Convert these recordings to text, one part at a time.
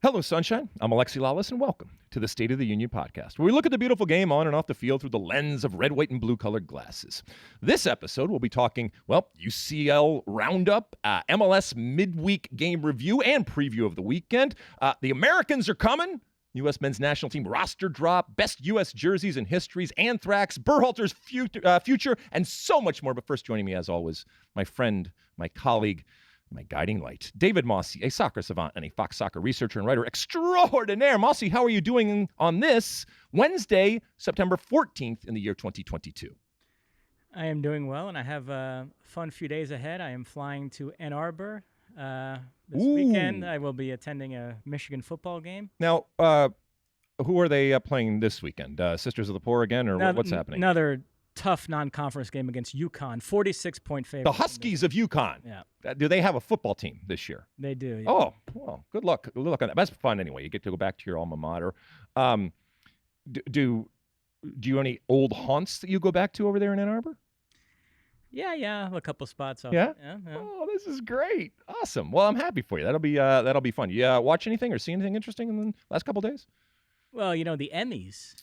Hello, Sunshine. I'm Alexi Lalas, and welcome to the State of the Union podcast, where we look at the beautiful game on and off the field through the lens of red, white, and blue-colored glasses. This episode, we'll be talking, UCL Roundup, MLS midweek game review, and preview of the weekend. The Americans are coming. U.S. men's national team roster drop, best U.S. jerseys and histories, Anthrax, Berhalter's future, and so much more. But first, joining me, as always, my friend, my colleague, my guiding light, David Mosse, a soccer savant and a Fox Soccer researcher and writer extraordinaire. Mosse, how are you doing on this Wednesday, September 14th in the year 2022? I am doing well, and I have a fun few days ahead. I am flying to Ann Arbor this weekend. I will be attending a Michigan football game. Now, who are they playing this weekend? Sisters of the Poor again, or what's happening? Another tough non-conference game against UConn, 46-point favorite. The Huskies of UConn. Yeah. Do they have a football team this year? They do. Yeah. Oh, well, good luck. Good luck on that. That's fun anyway. You get to go back to your alma mater. Do you have any old haunts that you go back to over there in Ann Arbor? Yeah, a couple spots. Yeah? Oh, this is great. Awesome. Well, I'm happy for you. That'll be fun. You watch anything or see anything interesting in the last couple of days? Well, the Emmys.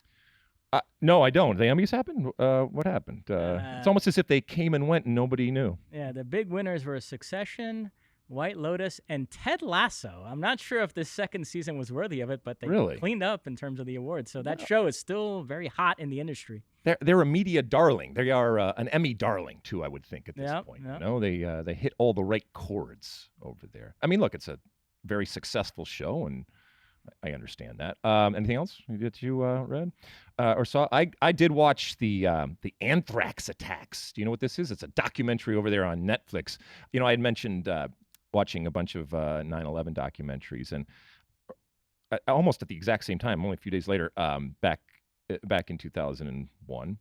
No, I don't. The Emmys happened? What happened? It's almost as if they came and went and nobody knew. Yeah, the big winners were Succession, White Lotus, and Ted Lasso. I'm not sure if this second season was worthy of it, but they cleaned up in terms of the awards. So that show is still very hot in the industry. They're a media darling. They are an Emmy darling, too, I would think, at this point. Yep. You know, they hit all the right chords over there. I mean, look, it's a very successful show, and I understand that. Anything else that you read or saw? I did watch the Anthrax attacks. Do you know what this is? It's a documentary over there on Netflix. I had mentioned watching a bunch of 9/11 documentaries, and almost at the exact same time, only a few days later, back in 2001,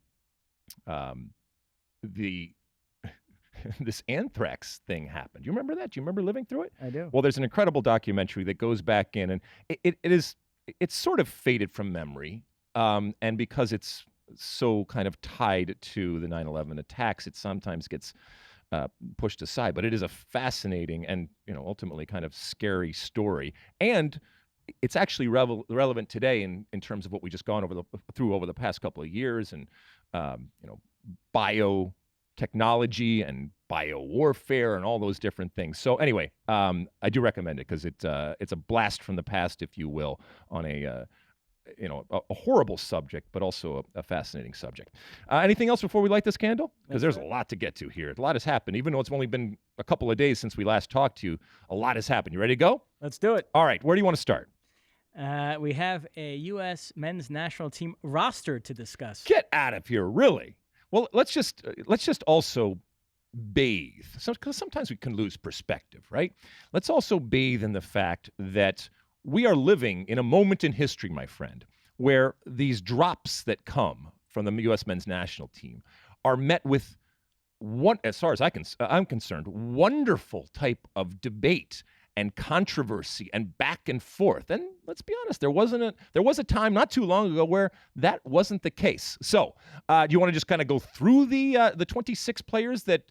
this anthrax thing happened. Do you remember that? Do you remember living through it? I do. Well, there's an incredible documentary that goes back in, and it's sort of faded from memory, and because it's so kind of tied to the 9/11 attacks, it sometimes gets pushed aside. But it is a fascinating and ultimately kind of scary story, and it's actually relevant today in terms of what we just gone over the past couple of years, and biotechnology and biowarfare and all those different things. So anyway, I do recommend it because it's a blast from the past, if you will, on a horrible subject, but also a fascinating subject. Anything else before we light this candle? Because there's a lot to get to here. A lot has happened. Even though it's only been a couple of days since we last talked to you, a lot has happened. You ready to go? Let's do it. All right. Where do you want to start? We have a U.S. men's national team roster to discuss. Get out of here, really? Well, let's just also bathe. Because sometimes we can lose perspective, right? Let's also bathe in the fact that we are living in a moment in history, my friend, where these drops that come from the U.S. men's national team are met with as far as I'm concerned, wonderful type of debate and controversy and back and forth. And let's be honest, there was a time not too long ago where that wasn't the case. So do you want to just kind of go through the 26 players that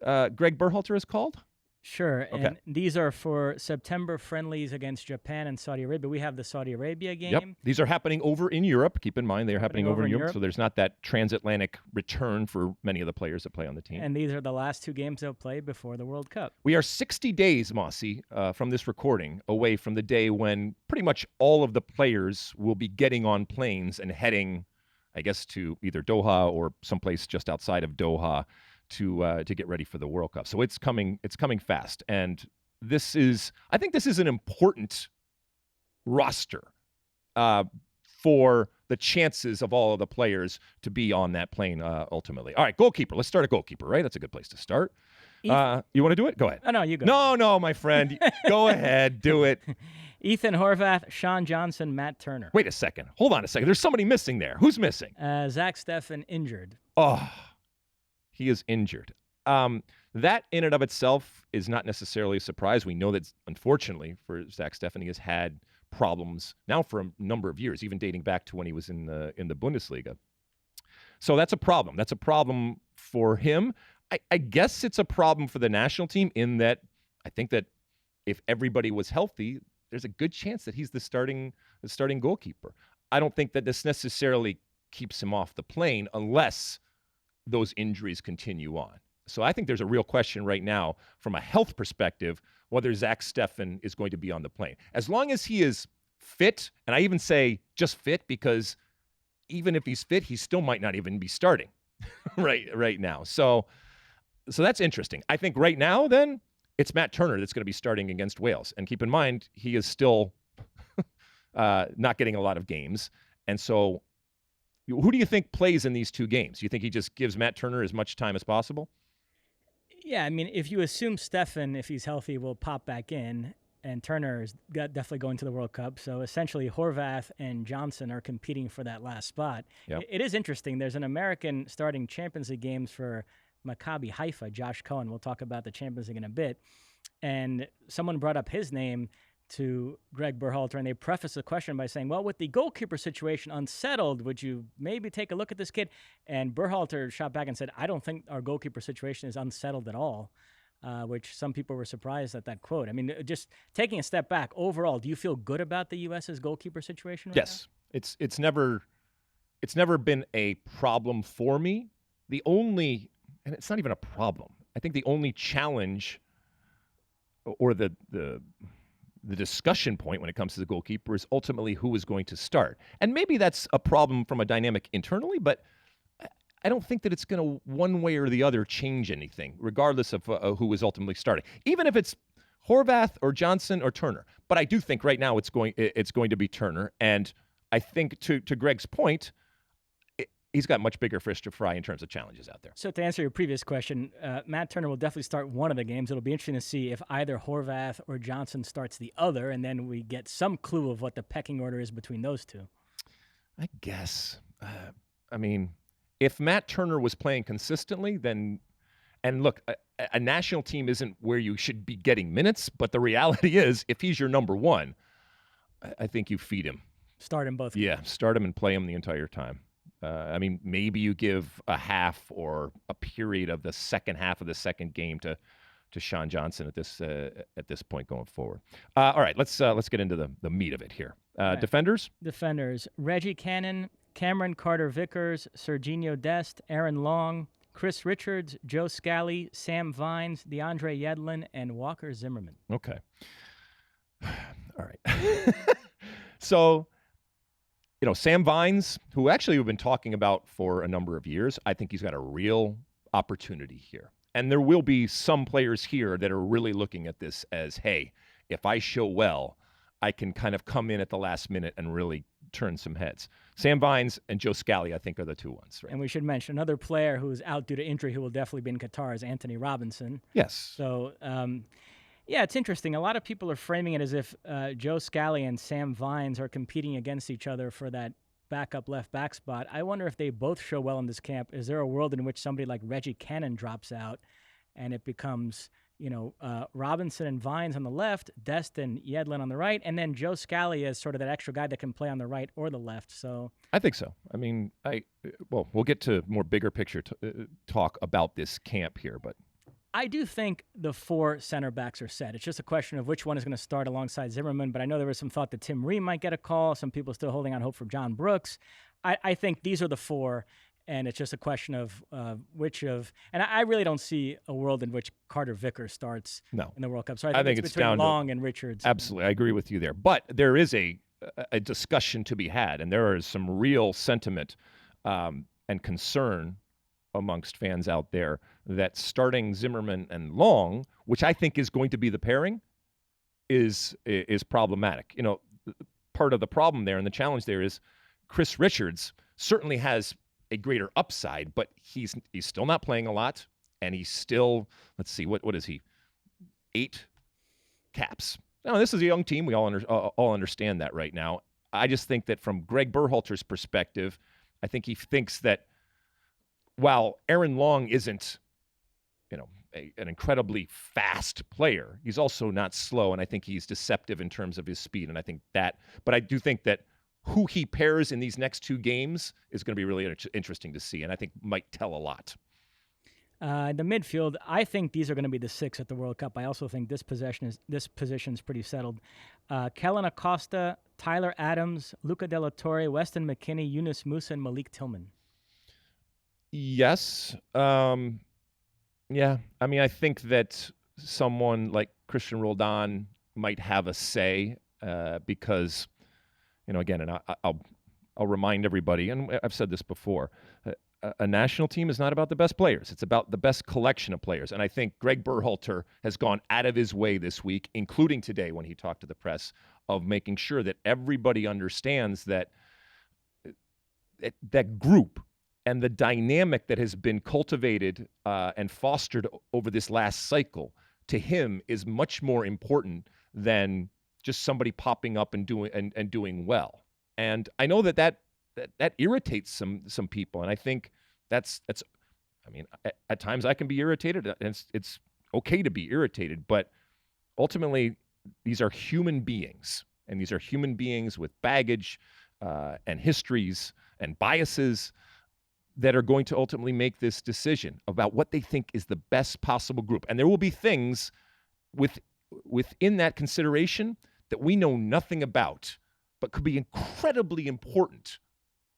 Greg Berhalter has called? Sure. Okay. And these are for September friendlies against Japan and Saudi Arabia. We have the Saudi Arabia game. Yep. These are happening over in Europe. Keep in mind, they are happening over in Europe. So there's not that transatlantic return for many of the players that play on the team. And these are the last two games they'll play before the World Cup. We are 60 days, Mosse, from this recording away from the day when pretty much all of the players will be getting on planes and heading, I guess, to either Doha or someplace just outside of Doha to get ready for the World Cup. So it's coming fast. And I think this is an important roster for the chances of all of the players to be on that plane ultimately. All right, goalkeeper. Let's start a goalkeeper, right? That's a good place to start. You want to do it? Go ahead. Oh, no, you go. No, my friend. Go ahead. Do it. Ethan Horvath, Sean Johnson, Matt Turner. Wait a second. Hold on a second. There's somebody missing there. Who's missing? Zach Steffen injured. Oh, he is injured. That in and of itself is not necessarily a surprise. We know that, unfortunately, for Zach Steffen, he has had problems now for a number of years, even dating back to when he was in the Bundesliga. So that's a problem. That's a problem for him. I guess it's a problem for the national team in that I think that if everybody was healthy, there's a good chance that he's the starting goalkeeper. I don't think that this necessarily keeps him off the plane unless those injuries continue on. So I think there's a real question right now from a health perspective whether Zach Steffen is going to be on the plane. As long as he is fit, and I even say just fit because even if he's fit, he still might not even be starting right now. So that's interesting. I think right now then it's Matt Turner that's going to be starting against Wales. And keep in mind, he is still not getting a lot of games. And so who do you think plays in these two games? You think he just gives Matt Turner as much time as possible? Yeah, I mean, if you assume Steffen, if he's healthy, will pop back in, and Turner is definitely going to the World Cup. So essentially, Horvath and Johnson are competing for that last spot. Yep. It is interesting. There's an American starting Champions League games for Maccabi Haifa, Josh Cohen. We'll talk about the Champions League in a bit. And someone brought up his name to Greg Berhalter, and they prefaced the question by saying, well, with the goalkeeper situation unsettled, would you maybe take a look at this kid? And Berhalter shot back and said, I don't think our goalkeeper situation is unsettled at all, which some people were surprised at that quote. I mean, just taking a step back, overall, do you feel good about the U.S.'s goalkeeper situation right Yes. Now? It's never been a problem for me. And it's not even a problem. I think the only challenge or the discussion point when it comes to the goalkeeper is ultimately who is going to start. And maybe that's a problem from a dynamic internally, but I don't think that it's going to one way or the other change anything, regardless of who is ultimately starting, even if it's Horvath or Johnson or Turner. But I do think right now it's going to be Turner. And I think to Greg's point, he's got much bigger fish to fry in terms of challenges out there. So to answer your previous question, Matt Turner will definitely start one of the games. It'll be interesting to see if either Horvath or Johnson starts the other, and then we get some clue of what the pecking order is between those two. I guess. I mean, if Matt Turner was playing consistently, then – and look, a national team isn't where you should be getting minutes, but the reality is if he's your number one, I think you feed him. Start him both games. Yeah, start him and play him the entire time. I mean, maybe you give a half or a period of the second half of the second game to Sean Johnson at this point going forward. All right, let's get into the meat of it here. Right. Defenders? Reggie Cannon, Cameron Carter-Vickers, Serginho Dest, Aaron Long, Chris Richards, Joe Scally, Sam Vines, DeAndre Yedlin, and Walker Zimmerman. Okay. All right. So, Sam Vines, who actually we've been talking about for a number of years, I think he's got a real opportunity here. And there will be some players here that are really looking at this as, hey, if I show well, I can kind of come in at the last minute and really turn some heads. Sam Vines and Joe Scally, I think, are the two ones. Right? And we should mention another player who's out due to injury who will definitely be in Qatar is Anthony Robinson. Yes. So, yeah, it's interesting. A lot of people are framing it as if Joe Scally and Sam Vines are competing against each other for that backup left back spot. I wonder if they both show well in this camp. Is there a world in which somebody like Reggie Cannon drops out and it becomes, Robinson and Vines on the left, Dest and Yedlin on the right, and then Joe Scally is sort of that extra guy that can play on the right or the left? So I think so. I mean, we'll get to more bigger picture talk about this camp here, but I do think the four center backs are set. It's just a question of which one is going to start alongside Zimmerman, but I know there was some thought that Tim Ream might get a call. Some people still holding on hope for John Brooks. I think these are the four, and it's just a question of and I really don't see a world in which Carter-Vickers starts in the World Cup. So I think it's between Long and Richards. Absolutely. I agree with you there. But there is a discussion to be had, and there is some real sentiment and concern amongst fans out there that starting Zimmerman and Long, which I think is going to be the pairing, is problematic. Part of the problem there and the challenge there is Chris Richards certainly has a greater upside, but he's still not playing a lot, and he's still, let's see, what is he? 8 caps. Now, this is a young team. We all understand that right now. I just think that from Greg Berhalter's perspective, I think he thinks that while Aaron Long isn't, an incredibly fast player, he's also not slow, and I think he's deceptive in terms of his speed, and I think that. But I do think that who he pairs in these next two games is going to be really interesting to see, and I think might tell a lot. The midfield, I think these are going to be the 6 at the World Cup. I also think this position is pretty settled. Kellen Acosta, Tyler Adams, Luca De La Torre, Weston McKennie, Yunus Musa, and Malik Tillman. Yes. Yeah. I mean, I think that someone like Christian Roldan might have a say because, again, and I'll remind everybody, and I've said this before, a national team is not about the best players. It's about the best collection of players. And I think Greg Berhalter has gone out of his way this week, including today when he talked to the press, of making sure that everybody understands that that group and the dynamic that has been cultivated and fostered over this last cycle to him is much more important than just somebody popping up and doing well. And I know that irritates some people, and I think that's. I mean, at times I can be irritated, and it's okay to be irritated, but ultimately these are human beings, and these are human beings with baggage and histories and biases that are going to ultimately make this decision about what they think is the best possible group. And there will be things within that consideration that we know nothing about, but could be incredibly important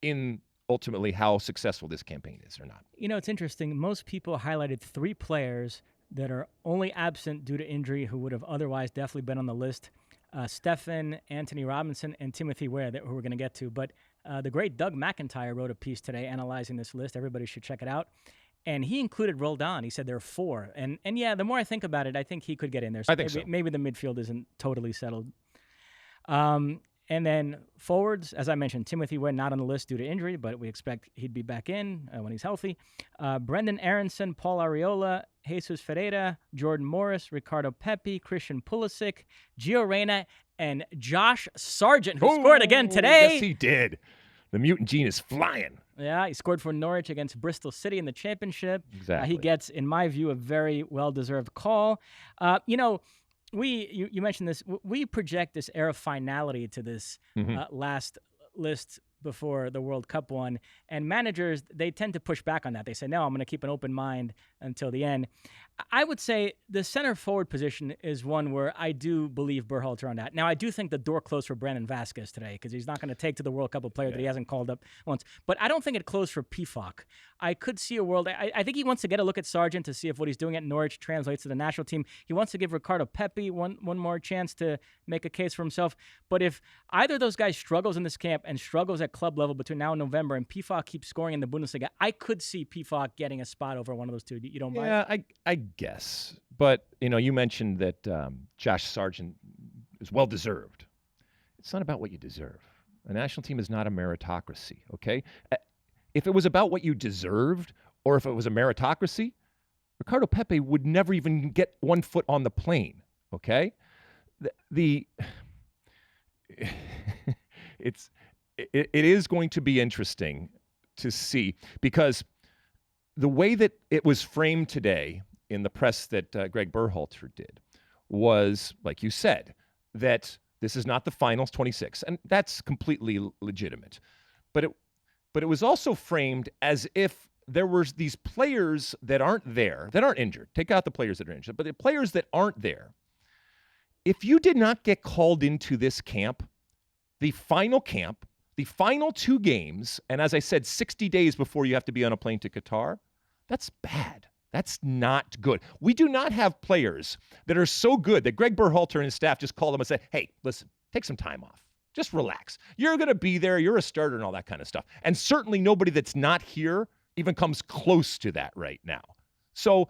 in ultimately how successful this campaign is or not. It's interesting. Most people highlighted 3 players that are only absent due to injury who would have otherwise definitely been on the list. Stefan, Anthony Robinson, and Timothy Weah, who we're going to get to. But the great Doug McIntyre wrote a piece today analyzing this list. Everybody should check it out. And he included Roldan. He said there are 4. And yeah, the more I think about it, I think he could get in there. So I think so. Maybe the midfield isn't totally settled. And then forwards, as I mentioned, Timothy Weah not on the list due to injury, but we expect he'd be back in when he's healthy. Brendan Aronson, Paul Arriola, Jesus Ferreira, Jordan Morris, Ricardo Pepi, Christian Pulisic, Gio Reyna, and Josh Sargent, who scored again today. Yes, he did. The mutant gene is flying. Yeah, he scored for Norwich against Bristol City in the championship. Exactly. He gets, in my view, a very well-deserved call. You mentioned this. We project this air of finality to this last list before the World Cup one, and managers, they tend to push back on that. They say, no, I'm going to keep an open mind until the end. I would say the center forward position is one where I do believe Berhalter on that. Now, I do think the door closed for Brandon Vasquez today because he's not going to take to the World Cup a player that he hasn't called up once. But I don't think it closed for Pifok. I could see a world. I think he wants to get a look at Sargent to see if what he's doing at Norwich translates to the national team. He wants to give Ricardo Pepi one more chance to make a case for himself. But if either of those guys struggles in this camp and struggles at club level between now and November, and Pifok keeps scoring in the Bundesliga, I could see Pifok getting a spot over one of those two. You don't buy it? Yeah, I guess. But, you mentioned that Josh Sargent is well-deserved. It's not about what you deserve. A national team is not a meritocracy, okay? If it was about what you deserved, or if it was a meritocracy, Ricardo Pepi would never even get one foot on the plane, okay? It is going to be interesting to see, because the way that it was framed today in the press that Greg Berhalter did was, like you said, that this is not the finals 26, and that's completely legitimate. But it was also framed as if there were these players that aren't there, that aren't injured. Take out the players that are injured, but the players that aren't there. If you did not get called into this camp, the final 2 games, and as I said, 60 days before you have to be on a plane to Qatar, that's bad. That's not good. We do not have players that are so good that Greg Berhalter and his staff just call them and say, hey, listen, take some time off. Just relax. You're going to be there. You're a starter and all that kind of stuff. And certainly nobody that's not here even comes close to that right now. So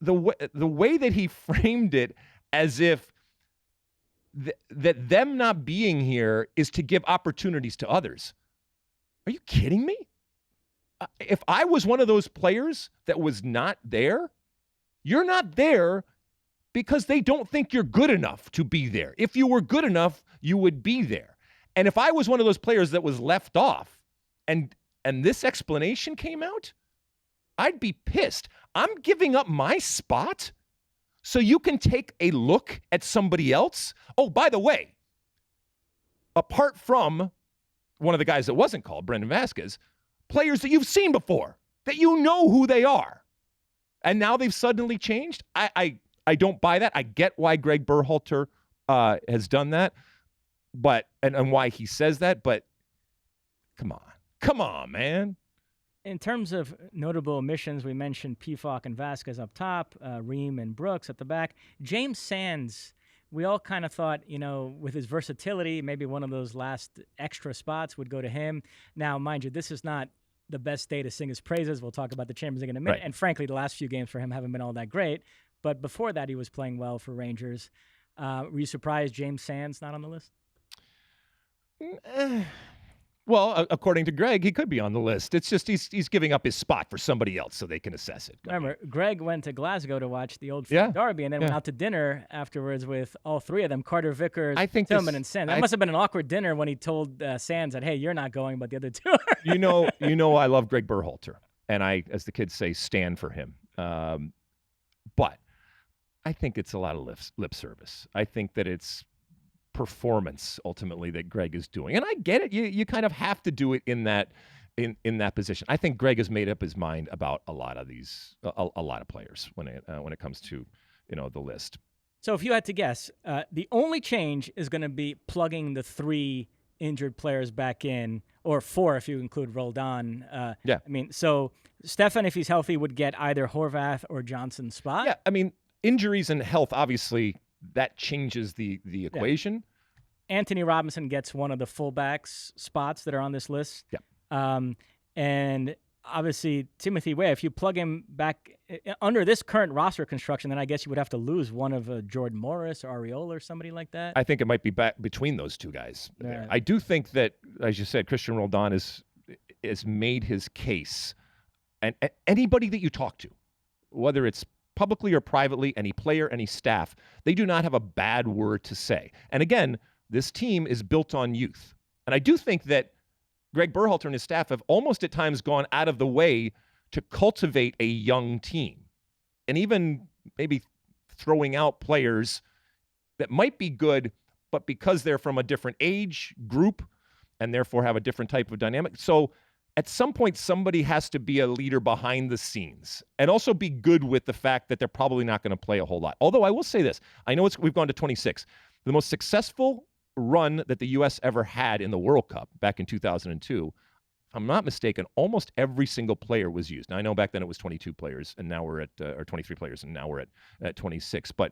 the way that he framed it as if that them not being here is to give opportunities to others. Are you kidding me? If I was one of those players that was not there, you're not there because they don't think you're good enough to be there. If you were good enough, you would be there. And if I was one of those players that was left off and this explanation came out, I'd be pissed. I'm giving up my spot so you can take a look at somebody else. Oh, by the way, apart from one of the guys that wasn't called, Brendan Vasquez, players that you've seen before, that you know who they are. And now they've suddenly changed. I don't buy that. I get why Greg Berhalter has done that, but and why he says that. But come on, man. In terms of notable omissions, we mentioned Pefok and Vasquez up top, Ream and Brooks at the back. James Sands, we all kind of thought, with his versatility, maybe one of those last extra spots would go to him. Now, mind you, this is not the best day to sing his praises. We'll talk about the Champions League in a minute. Right. And frankly, the last few games for him haven't been all that great. But before that, he was playing well for Rangers. Were you surprised James Sands not on the list? Well, according to Greg, he could be on the list. It's just he's giving up his spot for somebody else so they can assess it. Remember, Greg went to Glasgow to watch the Old Firm Derby and then went out to dinner afterwards with all three of them, Carter Vickers, Tillman, and Sands. That must have been an awkward dinner when he told Sands that, hey, you're not going, but the other two are. you know I love Greg Berhalter, and I, as the kids say, stand for him. But I think it's a lot of lip service. I think that it's performance ultimately that Greg is doing, and I get it. You kind of have to do it in that position. I think Greg has made up his mind about a lot of these a lot of players when it comes to the list. So if you had to guess, the only change is going to be plugging the three injured players back in, or four if you include Roldan. Yeah, I mean, so Stefan, if he's healthy, would get either Horvath or Johnson's spot. Yeah, I mean, injuries and health obviously that changes the equation. Yeah. Anthony Robinson gets one of the fullbacks spots that are on this list. Yeah. And obviously Timothy Weah, if you plug him back under this current roster construction, then I guess you would have to lose one of Jordan Morris or Areola or somebody like that. I think it might be back between those two guys. Yeah. I do think that, as you said, Christian Roldan has made his case. And anybody that you talk to, whether it's publicly or privately, any player, any staff, they do not have a bad word to say. And again, this team is built on youth. And I do think that Greg Berhalter and his staff have almost at times gone out of the way to cultivate a young team. And even maybe throwing out players that might be good, but because they're from a different age group and therefore have a different type of dynamic. So at some point, somebody has to be a leader behind the scenes and also be good with the fact that they're probably not going to play a whole lot. Although I will say this, I know we've gone to 26. The most successful run that the U.S. ever had in the World Cup back in 2002, if I'm not mistaken, almost every single player was used. Now, I know back then it was 22 players, and now we're at, or 23 players, and now we're at 26. But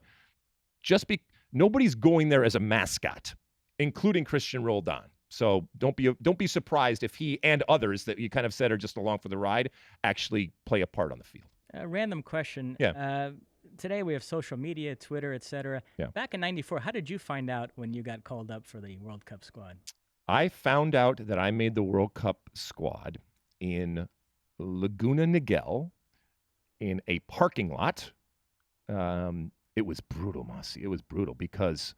nobody's going there as a mascot, including Christian Roldan. So don't be surprised if he and others that you kind of said are just along for the ride actually play a part on the field. A random question. Yeah. Today we have social media, Twitter, etc. Yeah. Back in '94, how did you find out when you got called up for the World Cup squad? I found out that I made the World Cup squad in Laguna Niguel in a parking lot. It was brutal, Mosse. It was brutal because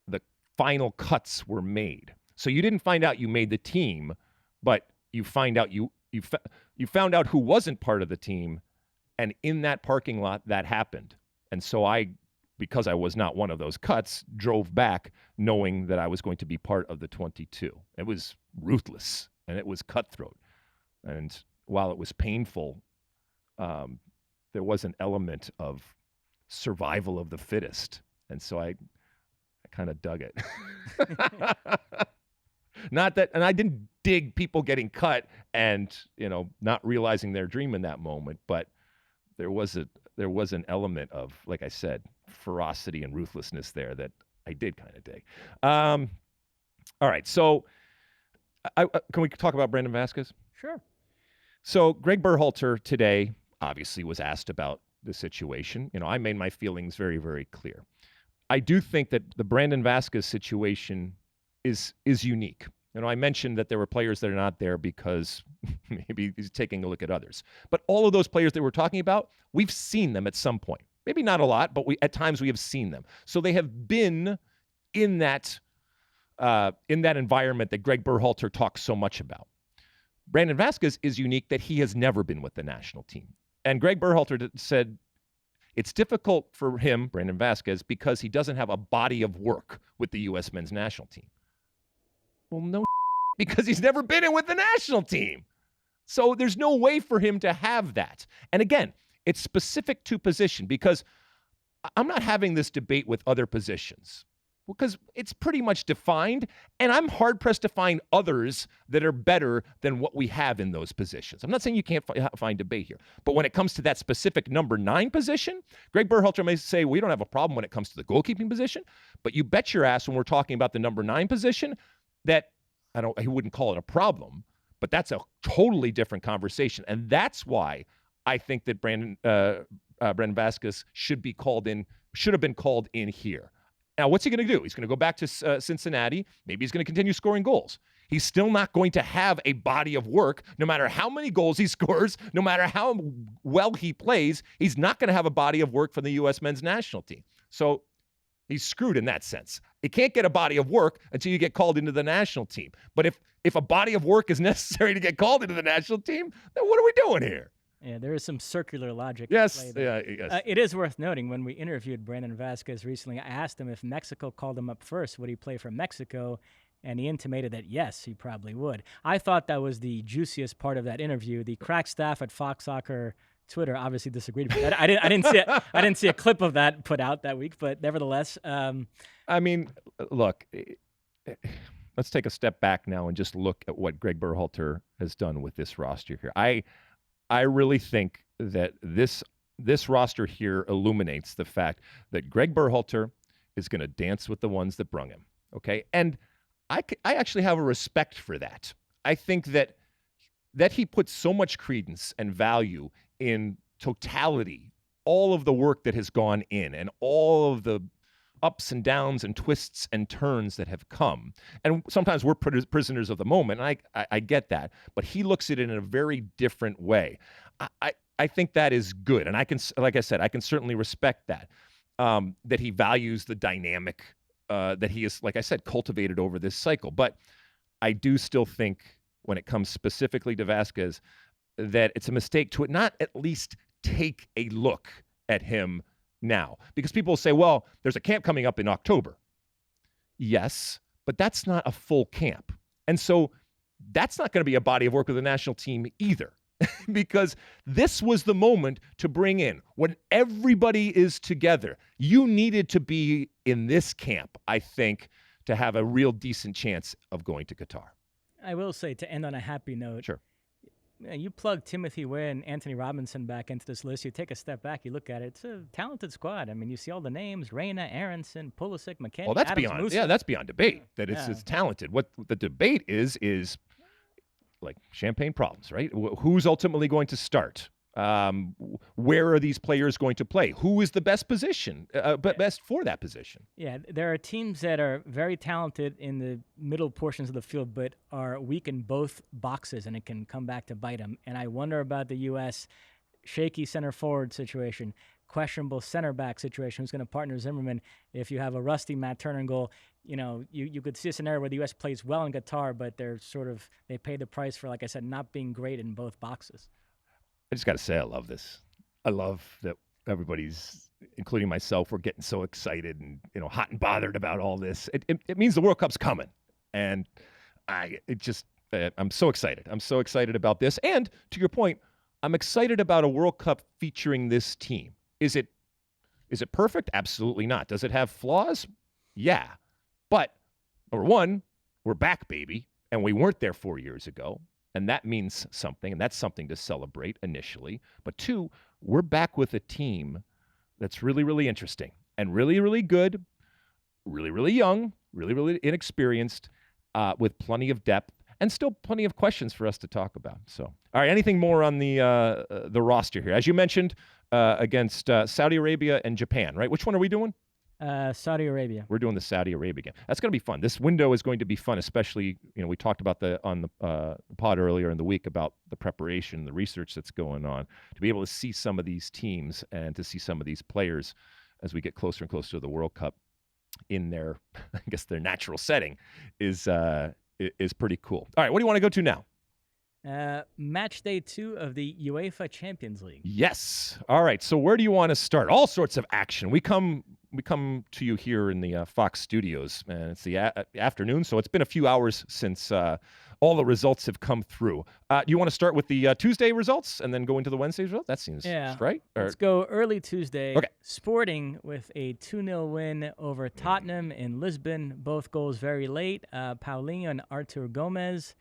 the final cuts were made. So you didn't find out you made the team, but you found out you found out who wasn't part of the team, and in that parking lot that happened. And so because I was not one of those cuts, drove back knowing that I was going to be part of the 22. It was ruthless and it was cutthroat. And while it was painful, there was an element of survival of the fittest. And so I kind of dug it. Not that, and I didn't dig people getting cut and, not realizing their dream in that moment, but there was an element of, like I said, ferocity and ruthlessness there that I did kind of dig. All right, so can we talk about Brandon Vasquez? Sure. So Greg Berhalter today obviously was asked about the situation. I made my feelings very, very clear. I do think that the Brandon Vasquez situation is unique. I mentioned that there were players that are not there because maybe he's taking a look at others. But all of those players that we're talking about, we've seen them at some point. Maybe not a lot, but at times we have seen them. So they have been in that environment that Greg Berhalter talks so much about. Brandon Vasquez is unique that he has never been with the national team. And Greg Berhalter said it's difficult for him, Brandon Vasquez, because he doesn't have a body of work with the U.S. men's national team. Well, no, because he's never been in with the national team. So there's no way for him to have that. And again, It's specific to position, because I'm not having this debate with other positions because it's pretty much defined, and I'm hard-pressed to find others that are better than what we have in those positions. I'm not saying you can't find debate here, but when it comes to that specific number 9 position, Greg Berhalter may say, we don't have a problem when it comes to the goalkeeping position, but you bet your ass when we're talking about the number 9 position that he wouldn't call it a problem, but that's a totally different conversation. And that's why I think that Brendan Vasquez should have been called in here. Now, what's he going to do? He's going to go back to Cincinnati. Maybe he's going to continue scoring goals. He's still not going to have a body of work, no matter how many goals he scores, no matter how well he plays. He's not going to have a body of work for the U.S. men's national team. So he's screwed in that sense. You can't get a body of work until you get called into the national team. But if a body of work is necessary to get called into the national team, then what are we doing here? Yeah, there is some circular logic. Yes, at play there. yes. It is worth noting, when we interviewed Brandon Vasquez recently, I asked him if Mexico called him up first, would he play for Mexico? And he intimated that, yes, he probably would. I thought that was the juiciest part of that interview. The crack staff at Fox Soccer Twitter obviously disagreed with that. I didn't see a clip of that put out that week, but nevertheless. I mean, look, let's take a step back now and just look at what Greg Berhalter has done with this roster here. I really think that this roster here illuminates the fact that Greg Berhalter is going to dance with the ones that brung him, okay? And I actually have a respect for that. I think that he puts so much credence and value in totality, all of the work that has gone in and all of the ups and downs and twists and turns that have come. And sometimes we're prisoners of the moment. And I get that. But he looks at it in a very different way. I think that is good. And I can, like I said, I can certainly respect that, that he values the dynamic that he has, like I said, cultivated over this cycle. But I do still think when it comes specifically to Vasquez, that it's a mistake to not at least take a look at him now, because people will say, well, there's a camp coming up in October. Yes, but that's not a full camp. And so that's not going to be a body of work with the national team either, because this was the moment to bring in when everybody is together. You needed to be in this camp, I think, to have a real decent chance of going to Qatar. I will say, to end on a happy note, sure. You plug Timothy Weah and Anthony Robinson back into this list, you take a step back, you look at it, it's a talented squad. I mean, you see all the names, Reyna, Aronson, Pulisic, McKennie, well, that's Adams, beyond, Musa. yeah, that's beyond debate, that it's talented. What the debate is like champagne problems, right? Who's ultimately going to start? Where are these players going to play? Who is the best position, best for that position? Yeah, there are teams that are very talented in the middle portions of the field, but are weak in both boxes, and it can come back to bite them. And I wonder about the U.S. shaky center forward situation, questionable center back situation. Who's going to partner Zimmerman? If you have a rusty Matt Turner goal, you could see a scenario where the U.S. plays well in Qatar, but they pay the price for, like I said, not being great in both boxes. I just got to say, I love this. I love that everybody's, including myself, we're getting so excited and hot and bothered about all this. It means the World Cup's coming, and I'm so excited. I'm so excited about this. And to your point, I'm excited about a World Cup featuring this team. Is it perfect? Absolutely not. Does it have flaws? Yeah. But number one, we're back, baby, and we weren't there 4 years ago. And that means something, and that's something to celebrate initially. But two, we're back with a team that's really, really interesting and really, really good, really, really young, really, really inexperienced, with plenty of depth and still plenty of questions for us to talk about. So, all right, anything more on the roster here? As you mentioned, against Saudi Arabia and Japan, right? Which one are we doing? Saudi Arabia. We're doing the Saudi Arabia game. That's going to be fun. This window is going to be fun, especially, we talked about on the pod earlier in the week about the preparation, the research that's going on, to be able to see some of these teams and to see some of these players as we get closer and closer to the World Cup in their, I guess, their natural setting is pretty cool. All right, what do you want to go to now? Match day 2 of the UEFA Champions League. Yes. All right. So where do you want to start? All sorts of action. We come to you here in the Fox studios, and it's the afternoon, so it's been a few hours since all the results have come through. Do you want to start with the Tuesday results and then go into the Wednesday results? That seems right. Let's go early Tuesday. Okay. Sporting with a 2-0 win over Tottenham in Lisbon. Both goals very late. Paulinho and Artur Gomez.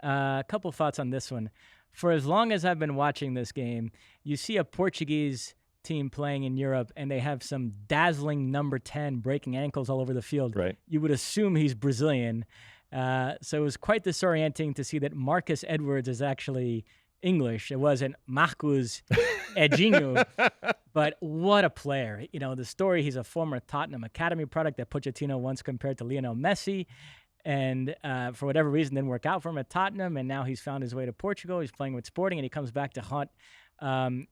A couple thoughts on this one. For as long as I've been watching this game, you see a Portuguese team playing in Europe, and they have some dazzling number 10 breaking ankles all over the field. Right. You would assume he's Brazilian. So it was quite disorienting to see that Marcus Edwards is actually English. It wasn't Marcus Edinho. But what a player. You know, the story, he's a former Tottenham Academy product that Pochettino once compared to Lionel Messi. And for whatever reason, didn't work out for him at Tottenham. And now he's found his way to Portugal. He's playing with Sporting, and he comes back to haunt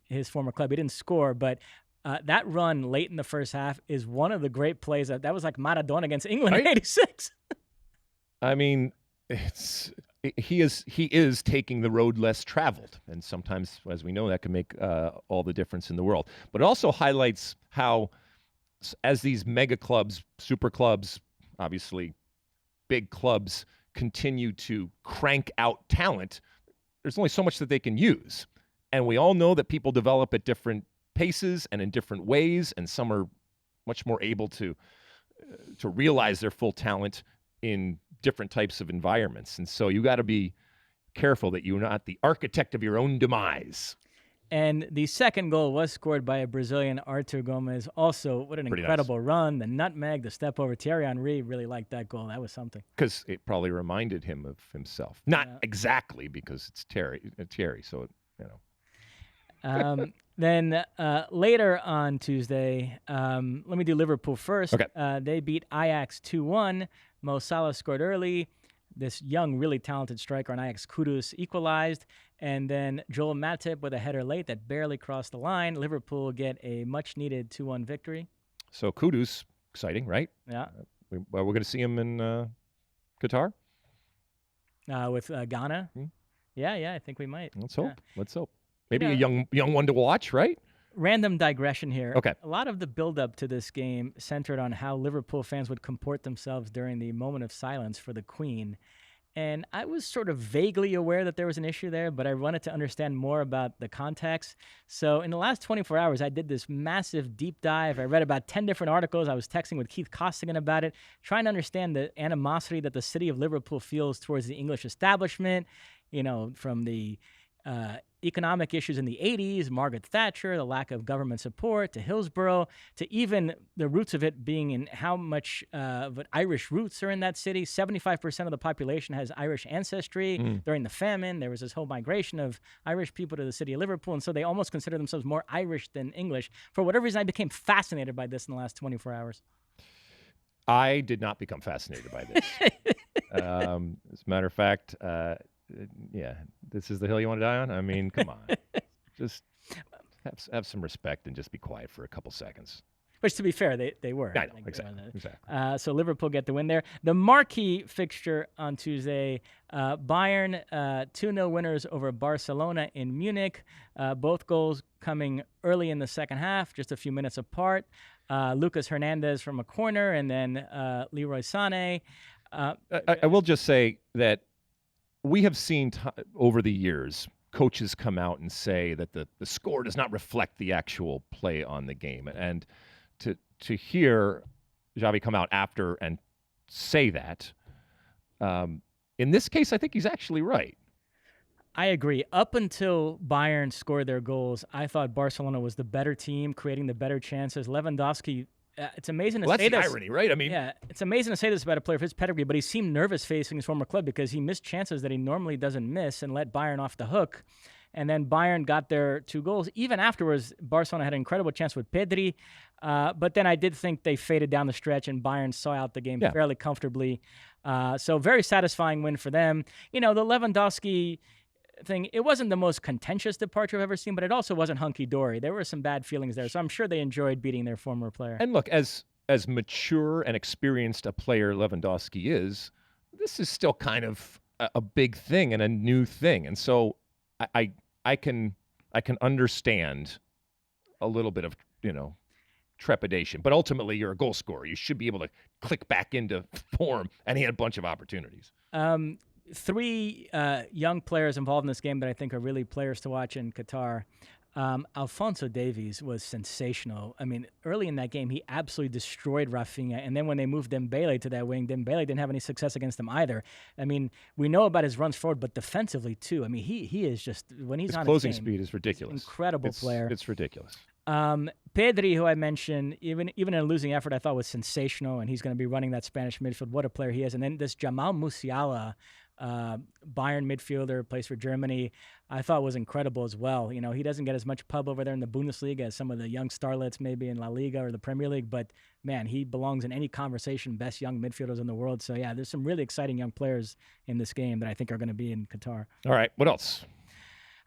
his former club. He didn't score, but that run late in the first half is one of the great plays. That was like Maradona against England in '86. I mean, he is taking the road less traveled. And sometimes, as we know, that can make all the difference in the world. But it also highlights how, as these mega clubs, super clubs, obviously big clubs, continue to crank out talent, there's only so much that they can use. And we all know that people develop at different paces and in different ways, and some are much more able to realize their full talent in different types of environments. And so you got to be careful that you're not the architect of your own demise. And the second goal was scored by a Brazilian, Artur Gomez. Also, what an incredible run. The nutmeg, the step over. Thierry Henry really liked that goal. That was something. Because it probably reminded him of himself. Not exactly, because it's Thierry, so, you know. Then later on Tuesday, let me do Liverpool first. Okay. They beat Ajax 2-1. Mo Salah scored early. This young, really talented striker on Ajax, Kudus, equalized. And then Joel Matip with a header late that barely crossed the line. Liverpool get a much-needed 2-1 victory. So Kudus, exciting, right? Yeah. We're going to see him in Qatar? With Ghana? Yeah, I think we might. Let's hope. Yeah. Let's hope. Maybe a young one to watch, right? Random digression here. Okay. A lot of the build-up to this game centered on how Liverpool fans would comport themselves during the moment of silence for the Queen. And I was sort of vaguely aware that there was an issue there, but I wanted to understand more about the context. So in the last 24 hours, I did this massive deep dive. I read about 10 different articles. I was texting with Keith Costigan about it, trying to understand the animosity that the city of Liverpool feels towards the English establishment, you know, from the economic issues in the 80s, Margaret Thatcher, the lack of government support, to Hillsborough, to even the roots of it being in how much of Irish roots are in that city. 75% of the population has Irish ancestry. During the famine, there was this whole migration of Irish people to the city of Liverpool, and so they almost consider themselves more Irish than English. For whatever reason, I became fascinated by this in the last 24 hours. I did not become fascinated by this. As a matter of fact, yeah, this is the hill you want to die on? I mean, come on. Just have some respect and just be quiet for a couple seconds. Which, to be fair, they were. I know, exactly. So Liverpool get the win there. The marquee fixture on Tuesday, Bayern 2-0 winners over Barcelona in Munich. Both goals coming early in the second half, just a few minutes apart. Lucas Hernandez from a corner, and then Leroy Sané. I will just say that we have seen over the years coaches come out and say that the score does not reflect the actual play on the game. And to hear Xavi come out after and say that, in this case, I think he's actually right. I agree. Up until Bayern scored their goals, I thought Barcelona was the better team, creating the better chances. Lewandowski, it's amazing to say this. That's the irony, right? I mean, yeah, it's amazing to say this about a player of his pedigree, but he seemed nervous facing his former club because he missed chances that he normally doesn't miss and let Bayern off the hook. And then Bayern got their 2 goals. Even afterwards, Barcelona had an incredible chance with Pedri. But then I did think they faded down the stretch and Bayern saw out the game fairly comfortably. So very satisfying win for them. You know, the Lewandowski thing, it wasn't the most contentious departure I've ever seen, but it also wasn't hunky-dory. There were some bad feelings there, so I'm sure they enjoyed beating their former player. And look, as mature and experienced a player Lewandowski is, this is still kind of a big thing and a new thing. And so I can understand a little bit of, trepidation. But ultimately, you're a goal scorer. You should be able to click back into form, and he had a bunch of opportunities. three young players involved in this game that I think are really players to watch in Qatar. Alfonso Davies was sensational. I mean, early in that game, he absolutely destroyed Rafinha. And then when they moved Dembele to that wing, Dembele didn't have any success against him either. I mean, we know about his runs forward, but defensively too. I mean, he is just, when he's his on closing his game, speed is ridiculous. Incredible player. It's ridiculous. Pedri, who I mentioned, even in a losing effort, I thought was sensational, and he's going to be running that Spanish midfield. What a player he is. And then this Jamal Musiala, Bayern midfielder, plays for Germany, I thought was incredible as well. You know, he doesn't get as much pub over there in the Bundesliga as some of the young starlets maybe in La Liga or the Premier League, but man, he belongs in any conversation, best young midfielders in the world. So yeah, there's some really exciting young players in this game that I think are going to be in Qatar. All right, what else?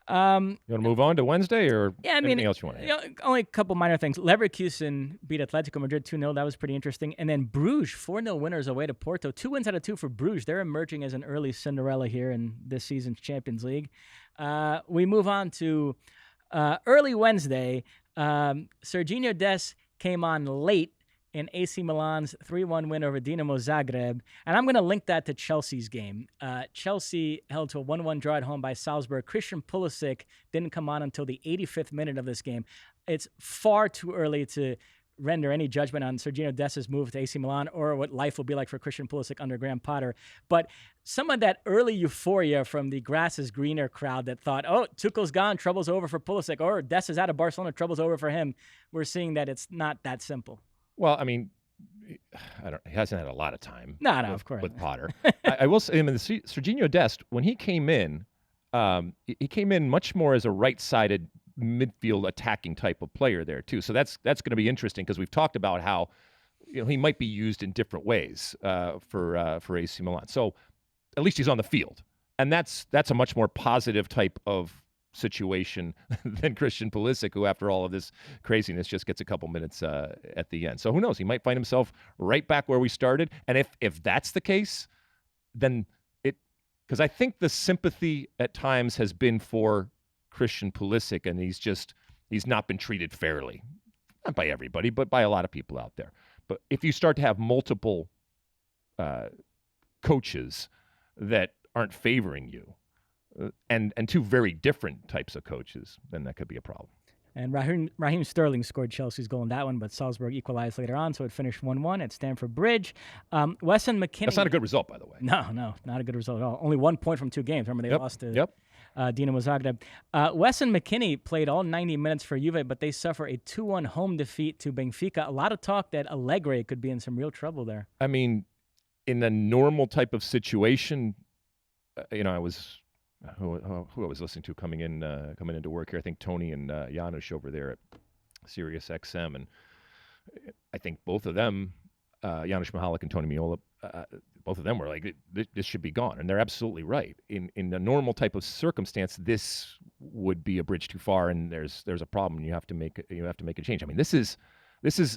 You want to move on to Wednesday, or anything else you want to add? Only a couple minor things. Leverkusen beat Atletico Madrid 2-0. That was pretty interesting. And then Bruges, 4-0 winners away to Porto. 2 wins out of 2 for Bruges. They're emerging as an early Cinderella here in this season's Champions League. We move on to early Wednesday. Serginho Dest came on late in AC Milan's 3-1 win over Dinamo Zagreb. And I'm going to link that to Chelsea's game. Chelsea held to a 1-1 draw at home by Salzburg. Christian Pulisic didn't come on until the 85th minute of this game. It's far too early to render any judgment on Serginho Dest's move to AC Milan or what life will be like for Christian Pulisic under Graham Potter. But some of that early euphoria from the grass is greener crowd that thought, oh, Tuchel's gone, trouble's over for Pulisic, or Dest is out of Barcelona, trouble's over for him. We're seeing that it's not that simple. Well, I mean, he hasn't had a lot of time. No, of course. With Potter. I will say, I mean, Serginho Dest, when he came in much more as a right-sided midfield attacking type of player there too. So that's going to be interesting because we've talked about how he might be used in different ways for AC Milan. So at least he's on the field, and that's a much more positive type of situation than Christian Pulisic, who after all of this craziness just gets a couple minutes at the end. So who knows? He might find himself right back where we started. And if that's the case, then because I think the sympathy at times has been for Christian Pulisic, and he's not been treated fairly, not by everybody, but by a lot of people out there. But if you start to have multiple coaches that aren't favoring you, and 2 very different types of coaches, then that could be a problem. And Raheem Sterling scored Chelsea's goal in that one, but Salzburg equalized later on, so it finished 1-1 at Stamford Bridge. Wesson McKennie. That's not a good result, by the way. No, not a good result at all. Only 1 point from 2 games. Remember, they lost to Dinamo Zagreb. Wesson McKennie played all 90 minutes for Juve, but they suffer a 2-1 home defeat to Benfica. A lot of talk that Allegri could be in some real trouble there. I mean, in a normal type of situation, I was... Who I was listening to coming into work here. I think Tony and Janusz over there at Sirius XM, and I think both of them, Janusz Mihalik and Tony Miola, both of them were like, this should be gone, and they're absolutely right. In a normal type of circumstance, this would be a bridge too far, and there's a problem. You have to make a change. I mean, this is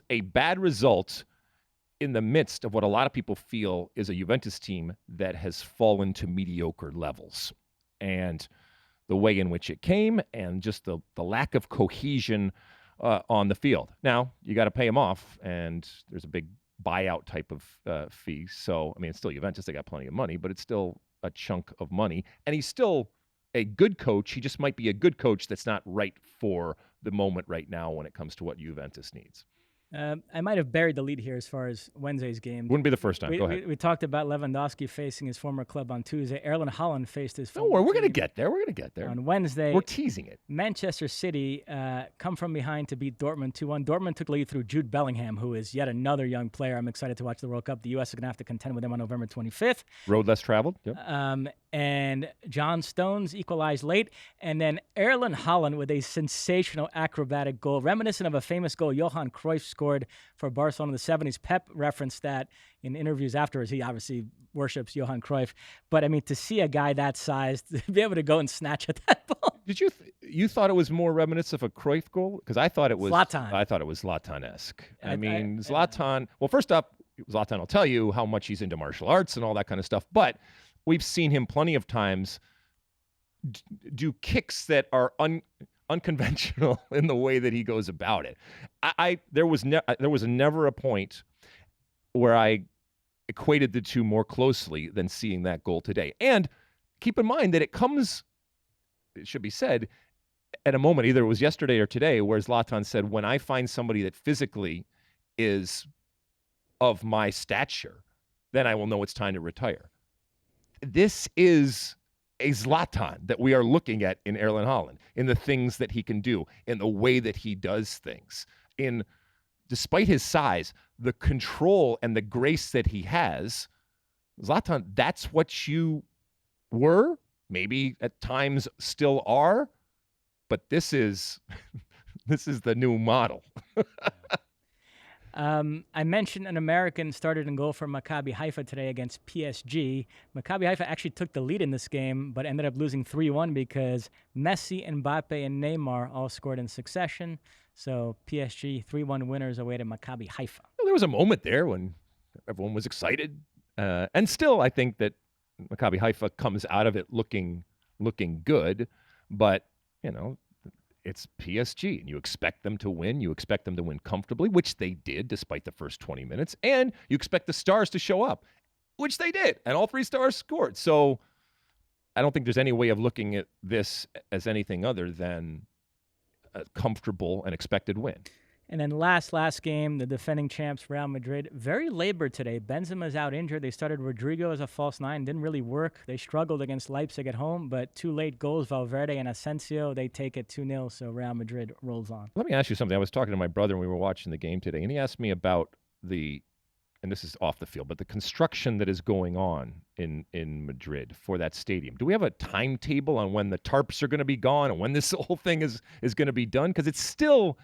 a bad result in the midst of what a lot of people feel is a Juventus team that has fallen to mediocre levels. And the way in which it came, and just the lack of cohesion on the field. Now, you got to pay him off, and there's a big buyout type of fee. So, I mean, it's still Juventus. They got plenty of money, but it's still a chunk of money. And he's still a good coach. He just might be a good coach that's not right for the moment right now when it comes to what Juventus needs. I might have buried the lead here as far as Wednesday's game. Wouldn't be the first time. Go ahead. We talked about Lewandowski facing his former club on Tuesday. Erling Haaland faced his former Don't worry, we're going to get there. We're going to get there. On Wednesday. We're teasing it. Manchester City come from behind to beat Dortmund 2-1. Dortmund took the lead through Jude Bellingham, who is yet another young player. I'm excited to watch the World Cup. The U.S. is going to have to contend with them on November 25th. Road less traveled. Yep. And John Stones equalized late. And then Erling Haaland with a sensational acrobatic goal, reminiscent of a famous goal Johan Cruyff scored for Barcelona in the 70s. Pep referenced that in interviews afterwards. He obviously worships Johan Cruyff. But, I mean, to see a guy that size to be able to go and snatch at that ball. Did you thought it was more reminiscent of a Cruyff goal? Because I thought it was Zlatan. I thought it was Zlatan-esque. Zlatan, well, first up, Zlatan will tell you how much he's into martial arts and all that kind of stuff. But we've seen him plenty of times do kicks that are unconventional in the way that he goes about it. There was never a point where I equated the two more closely than seeing that goal today. And keep in mind that it comes, it should be said, at a moment, either it was yesterday or today, where Zlatan said, when I find somebody that physically is of my stature, then I will know it's time to retire. This is a Zlatan that we are looking at in Erling Haaland, in the things that he can do, in the way that he does things, in, despite his size, the control and the grace that he has. Zlatan, that's what you were, maybe at times still are, but this is the new model. I mentioned an American started in goal for Maccabi Haifa today against PSG. Maccabi Haifa actually took the lead in this game, but ended up losing 3-1 because Messi, Mbappe, and Neymar all scored in succession. So PSG 3-1 winners away to Maccabi Haifa. Well, there was a moment there when everyone was excited. And still, I think that Maccabi Haifa comes out of it looking good. But, you know, it's PSG, and you expect them to win. You expect them to win comfortably, which they did despite the first 20 minutes. And you expect the stars to show up, which they did. And all three stars scored. So I don't think there's any way of looking at this as anything other than a comfortable and expected win. And then last game, the defending champs, Real Madrid, very labored today. Benzema's out injured. They started Rodrigo as a false nine. Didn't really work. They struggled against Leipzig at home, but 2 late goals, Valverde and Asensio, they take it 2-0, so Real Madrid rolls on. Let me ask you something. I was talking to my brother when we were watching the game today, and he asked me about and this is off the field, but the construction that is going on in Madrid for that stadium. Do we have a timetable on when the tarps are going to be gone and when this whole thing is going to be done? Because it's still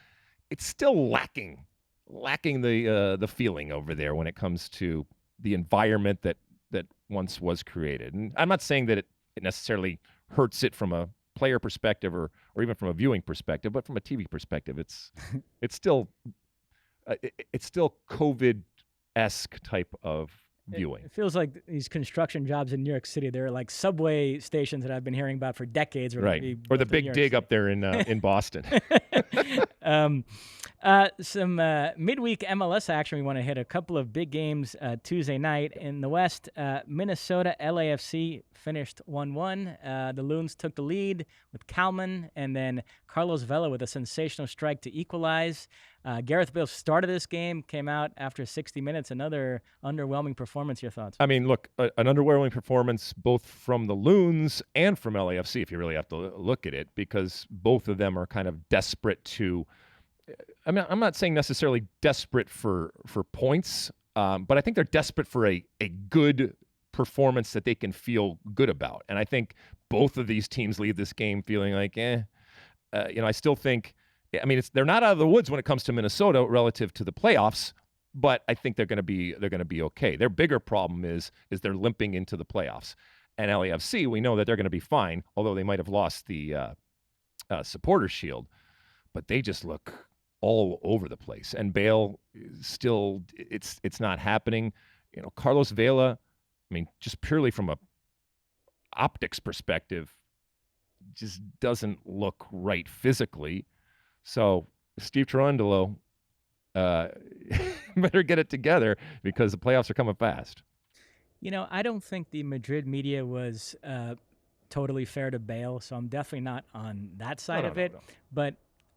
lacking the feeling over there when it comes to the environment that once was created. And I'm not saying that it necessarily hurts it from a player perspective or even from a viewing perspective, but from a TV perspective, it's still COVID-esque type of viewing. It feels like these construction jobs in New York City, they're like subway stations that I've been hearing about for decades. Right. Or the big dig up there in Boston. Some midweek MLS action we want to hit. A couple of big games Tuesday night. In the West, Minnesota LAFC finished 1-1. The Loons took the lead with Kalman, and then Carlos Vela with a sensational strike to equalize. Gareth Bale started this game, came out after 60 minutes. Another underwhelming performance. Your thoughts? I mean, look, an underwhelming performance both from the Loons and from LAFC, if you really have to look at it, because both of them are kind of desperate to – I mean, I'm not saying necessarily desperate for points, but I think they're desperate for a good performance that they can feel good about. And I think both of these teams leave this game feeling like, I still think – I mean, they're not out of the woods when it comes to Minnesota relative to the playoffs, but I think they're going to be okay. Their bigger problem is they're limping into the playoffs. And LAFC, we know that they're going to be fine, although they might have lost the Supporters Shield, but they just look all over the place. And Bale still, it's not happening. You know, Carlos Vela, I mean, just purely from a optics perspective, just doesn't look right physically. So Steve Cherundolo better get it together because the playoffs are coming fast. You know, I don't think the Madrid media was totally fair to Bale, so I'm definitely not on that side of it. No. But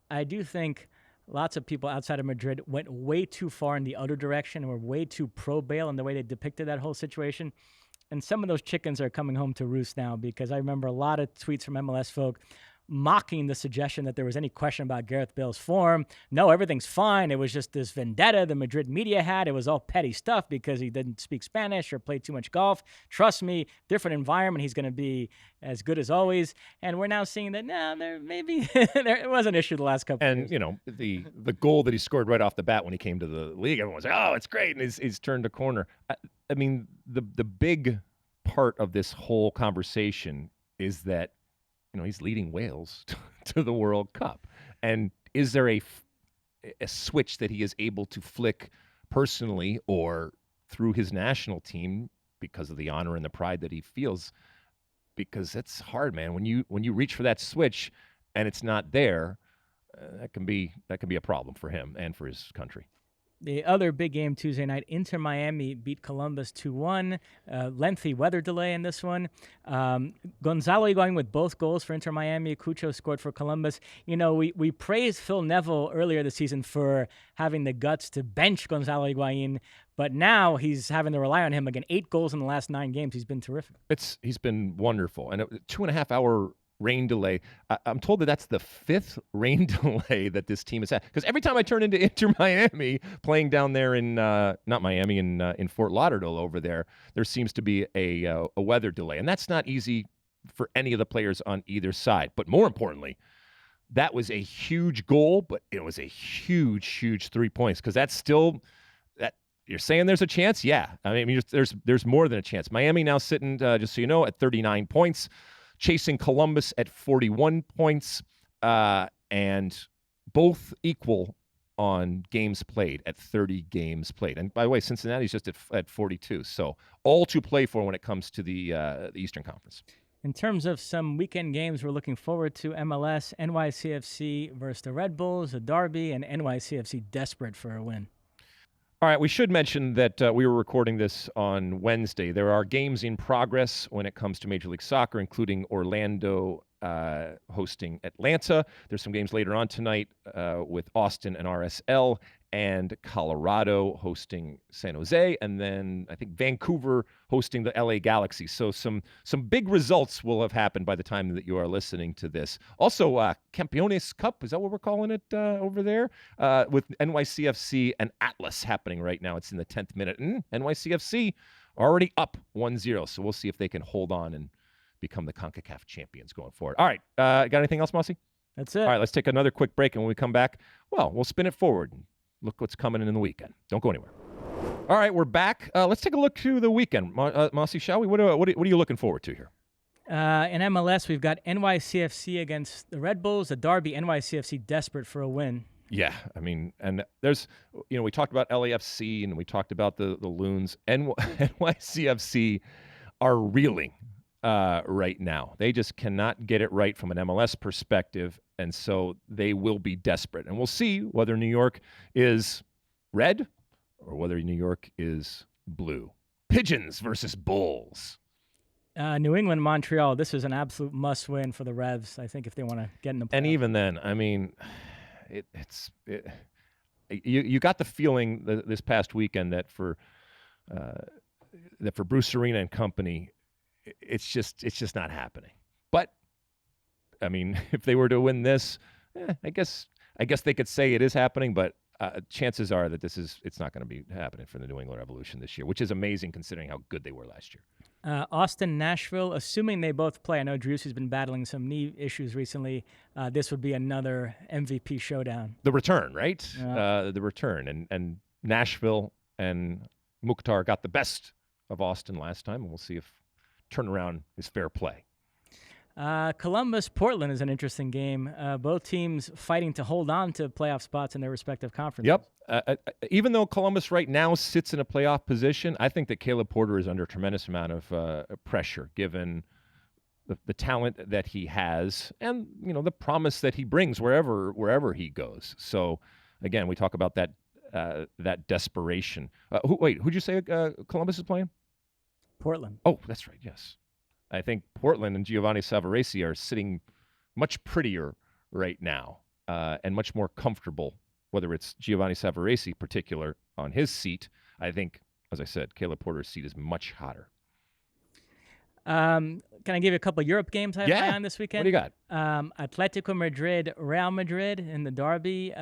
I do think lots of people outside of Madrid went way too far in the other direction and were way too pro-Bale in the way they depicted that whole situation. And some of those chickens are coming home to roost now, because I remember a lot of tweets from MLS folk mocking the suggestion that there was any question about Gareth Bale's form. No, everything's fine. It was just this vendetta the Madrid media had. It was all petty stuff because he didn't speak Spanish or play too much golf. Trust me, different environment. He's going to be as good as always. And we're now seeing that, there maybe there was an issue the last couple of years. And, you know, the goal that he scored right off the bat when he came to the league, everyone was like, oh, it's great. And he's turned a corner. I mean, the big part of this whole conversation is that, you know, he's leading Wales to the World Cup. And is there a switch that he is able to flick personally or through his national team because of the honor and the pride that he feels? Because it's hard, man. When you reach for that switch and it's not there, that can be a problem for him and for his country. The other big game Tuesday night, Inter Miami beat Columbus 2-1. Lengthy weather delay in this one. Gonzalo Higuain with both goals for Inter Miami. Cucho scored for Columbus. You know, we praised Phil Neville earlier this season for having the guts to bench Gonzalo Higuain, but now he's having to rely on him. Again, 8 goals in the last 9 games. He's been terrific. He's been wonderful. And a 2.5-hour rain delay. I'm told that that's the 5th rain delay that this team has had. Because every time I turn into Inter Miami, playing down there in not Miami, in Fort Lauderdale over there seems to be a weather delay, and that's not easy for any of the players on either side. But more importantly, that was a huge goal, but it was a huge 3 points, because that's still that. You're saying there's a chance? Yeah, I mean there's more than a chance. Miami now sitting, just so you know, at 39 points. Chasing Columbus at 41 points, and both equal on games played at 30 games played. And by the way, Cincinnati's just at 42. So all to play for when it comes to the Eastern Conference. In terms of some weekend games we're looking forward to, MLS, NYCFC versus the Red Bulls, a derby, and NYCFC desperate for a win. All right, we should mention that we were recording this on Wednesday. There are games in progress when it comes to Major League Soccer, including Orlando hosting Atlanta. There's some games later on tonight with Austin and RSL, and Colorado hosting San Jose, and then I think Vancouver hosting the LA Galaxy. So some big results will have happened by the time that you are listening to this. Also, Campeones Cup, is that what we're calling it over there? With NYCFC and Atlas happening right now. It's in the 10th minute. And NYCFC already up 1-0, so we'll see if they can hold on and become the CONCACAF champions going forward. All right, got anything else, Mosse? That's it. All right, let's take another quick break, and when we come back, well, we'll spin it forward. Look what's coming in the weekend. Don't go anywhere. All right, we're back. Let's take a look to the weekend. Mosse, shall we? What are you looking forward to here? In MLS, we've got NYCFC against the Red Bulls, a derby. NYCFC desperate for a win. Yeah, I mean, and there's, we talked about LAFC and we talked about the Loons. NYCFC are reeling right now. They just cannot get it right from an MLS perspective, and so they will be desperate. And we'll see whether New York is red or whether New York is blue. Pigeons versus Bulls. New England, Montreal. This is an absolute must-win for the Revs, I think, if they want to get in the playoffs. And even then, I mean, you got the feeling this past weekend that for Bruce Arena and company, it's just not happening. But I mean, if they were to win this, I guess they could say it is happening. But chances are that it's not going to be happening for the New England Revolution this year, which is amazing considering how good they were last year. Austin, Nashville, assuming they both play. I know Driussy's been battling some knee issues recently. This would be another MVP showdown. The return, right? The return. And Nashville and Mukhtar got the best of Austin last time, and we'll see if turnaround is fair play. Columbus, Portland is an interesting game. Both teams fighting to hold on to playoff spots in their respective conferences. Yep. Even though Columbus right now sits in a playoff position, I think that Caleb Porter is under a tremendous amount of pressure, given the talent that he has and the promise that he brings wherever he goes. So again, we talk about that desperation. Who'd you say Columbus is playing? Portland. Oh, that's right. Yes. I think Portland and Giovanni Savarese are sitting much prettier right now and much more comfortable, whether it's Giovanni Savarese particular on his seat. I think, as I said, Caleb Porter's seat is much hotter. Can I give you a couple of Europe games I have on this weekend? What do you got? Atletico Madrid, Real Madrid in the derby.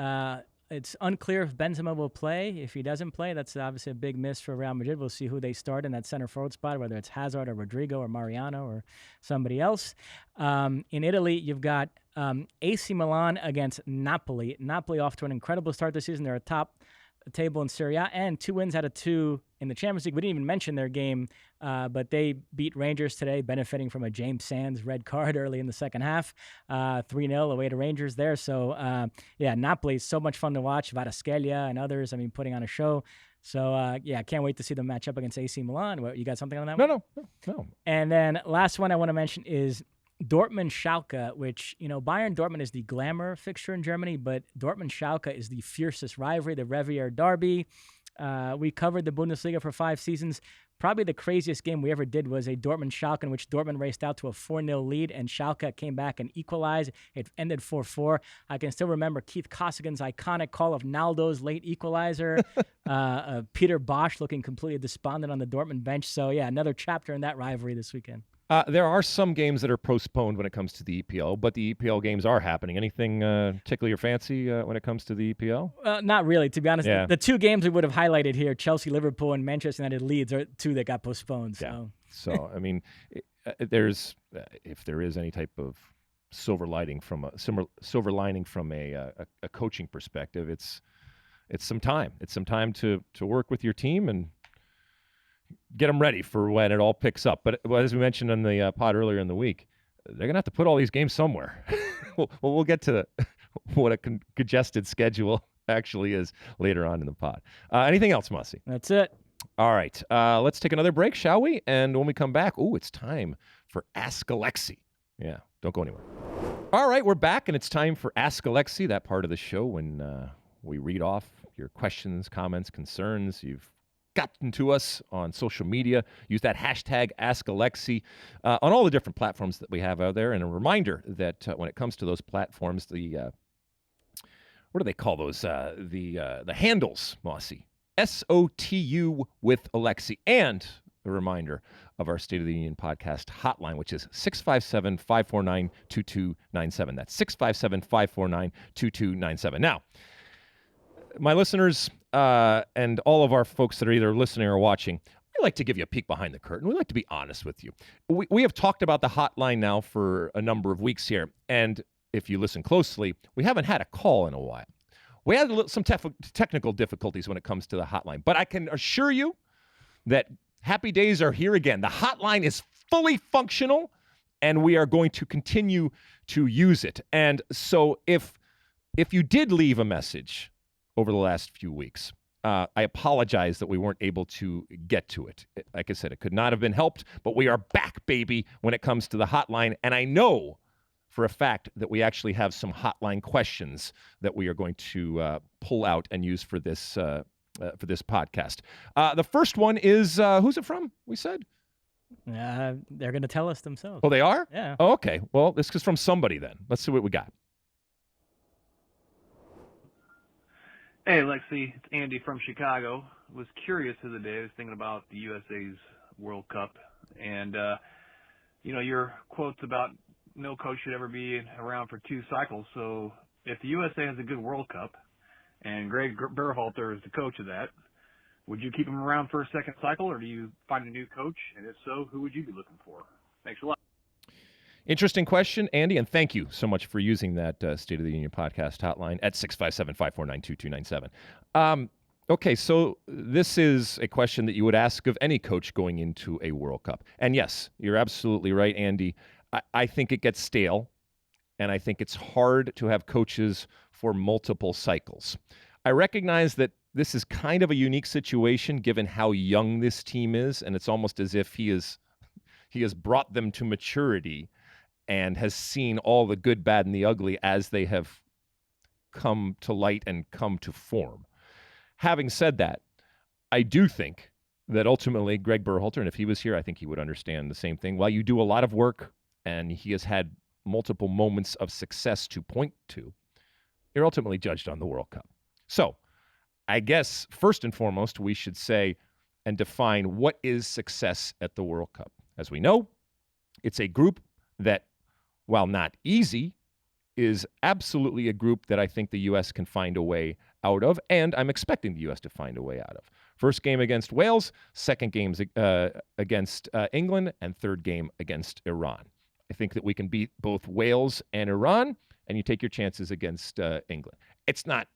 It's unclear if Benzema will play. If he doesn't play, that's obviously a big miss for Real Madrid. We'll see who they start in that center forward spot, whether it's Hazard or Rodrigo or Mariano or somebody else. In Italy, you've got AC Milan against Napoli. Napoli off to an incredible start this season. They're atop the table in Serie A and 2 wins out of 2 in the Champions League. We didn't even mention their game, but they beat Rangers today, benefiting from a James Sands red card early in the second half. 3-0 away to Rangers there. So, Napoli is so much fun to watch. Varaskelia and others, putting on a show. So, I can't wait to see them match up against AC Milan. You got something on that one? No. And then last one I want to mention is Dortmund Schalke, which, Bayern Dortmund is the glamour fixture in Germany, but Dortmund Schalke is the fiercest rivalry, the Revier Derby. We covered the Bundesliga for 5 seasons. Probably the craziest game we ever did was a Dortmund Schalke in which Dortmund raced out to a 4-0 lead and Schalke came back and equalized. It ended 4-4. I can still remember Keith Costigan's iconic call of Naldo's late equalizer. Peter Bosch looking completely despondent on the Dortmund bench. So, yeah, another chapter in that rivalry this weekend. There are some games that are postponed when it comes to the EPL, but the EPL games are happening. Anything tickle your fancy when it comes to the EPL? Not really, to be honest. Yeah. The 2 games we would have highlighted here, Chelsea, Liverpool, and Manchester United Leeds, are 2 that got postponed. So, yeah. So I mean, there's if there is any type of silver lining from a coaching perspective, it's some time. It's some time to work with your team and get them ready for when it all picks up. But as we mentioned on the pod earlier in the week, they're going to have to put all these games somewhere. We'll get to what a congested schedule actually is later on in the pod. Anything else, Mosse? That's it. All right. Let's take another break, shall we? And when we come back, it's time for Ask Alexi. Yeah, don't go anywhere. All right, we're back, and it's time for Ask Alexi, that part of the show when we read off your questions, comments, concerns you've gotten to us on social media. Use that hashtag AskAlexi on all the different platforms that we have out there. And a reminder that when it comes to those platforms, the what do they call those? The handles, Mosse. SOTU with Alexi. And a reminder of our State of the Union podcast hotline, which is 657-549-2297. That's 657-549-2297. Now, my listeners and all of our folks that are either listening or watching, we like to give you a peek behind the curtain. We like to be honest with you. We have talked about the hotline now for a number of weeks here, and if you listen closely, we haven't had a call in a while. We had some technical difficulties when it comes to the hotline, but I can assure you that happy days are here again. The hotline is fully functional, and we are going to continue to use it. And so if you did leave a message over the last few weeks, I apologize that we weren't able to get to it. Like I said, it could not have been helped, but we are back, baby, when it comes to the hotline. And I know for a fact that we actually have some hotline questions that we are going to pull out and use for this podcast. The first one is, who's it from, we said? They're going to tell us themselves. Oh, they are? Yeah. Oh, okay. Well, this is from somebody then. Let's see what we got. Hey, Alexi, it's Andy from Chicago. Was curious the other day. I was thinking about the USA's World Cup, and your quotes about no coach should ever be around for 2 cycles. So if the USA has a good World Cup, and Greg Berhalter is the coach of that, would you keep him around for a second cycle, or do you find a new coach? And if so, who would you be looking for? Thanks a lot. Interesting question, Andy, and thank you so much for using that State of the Union podcast hotline at 657-549-2297. Okay, so this is a question that you would ask of any coach going into a World Cup. And yes, you're absolutely right, Andy. I think it gets stale, and I think it's hard to have coaches for multiple cycles. I recognize that this is kind of a unique situation given how young this team is, and it's almost as if he has brought them to maturity and has seen all the good, bad, and the ugly as they have come to light and come to form. Having said that, I do think that ultimately Greg Berhalter, and if he was here, I think he would understand the same thing. While you do a lot of work and he has had multiple moments of success to point to, you're ultimately judged on the World Cup. So I guess first and foremost, we should say and define what is success at the World Cup. As we know, it's a group that, while not easy, is absolutely a group that I think the U.S. can find a way out of, and I'm expecting the U.S. to find a way out of. First game against Wales, second game against England, and third game against Iran. I think that we can beat both Wales and Iran, and you take your chances against England. It's not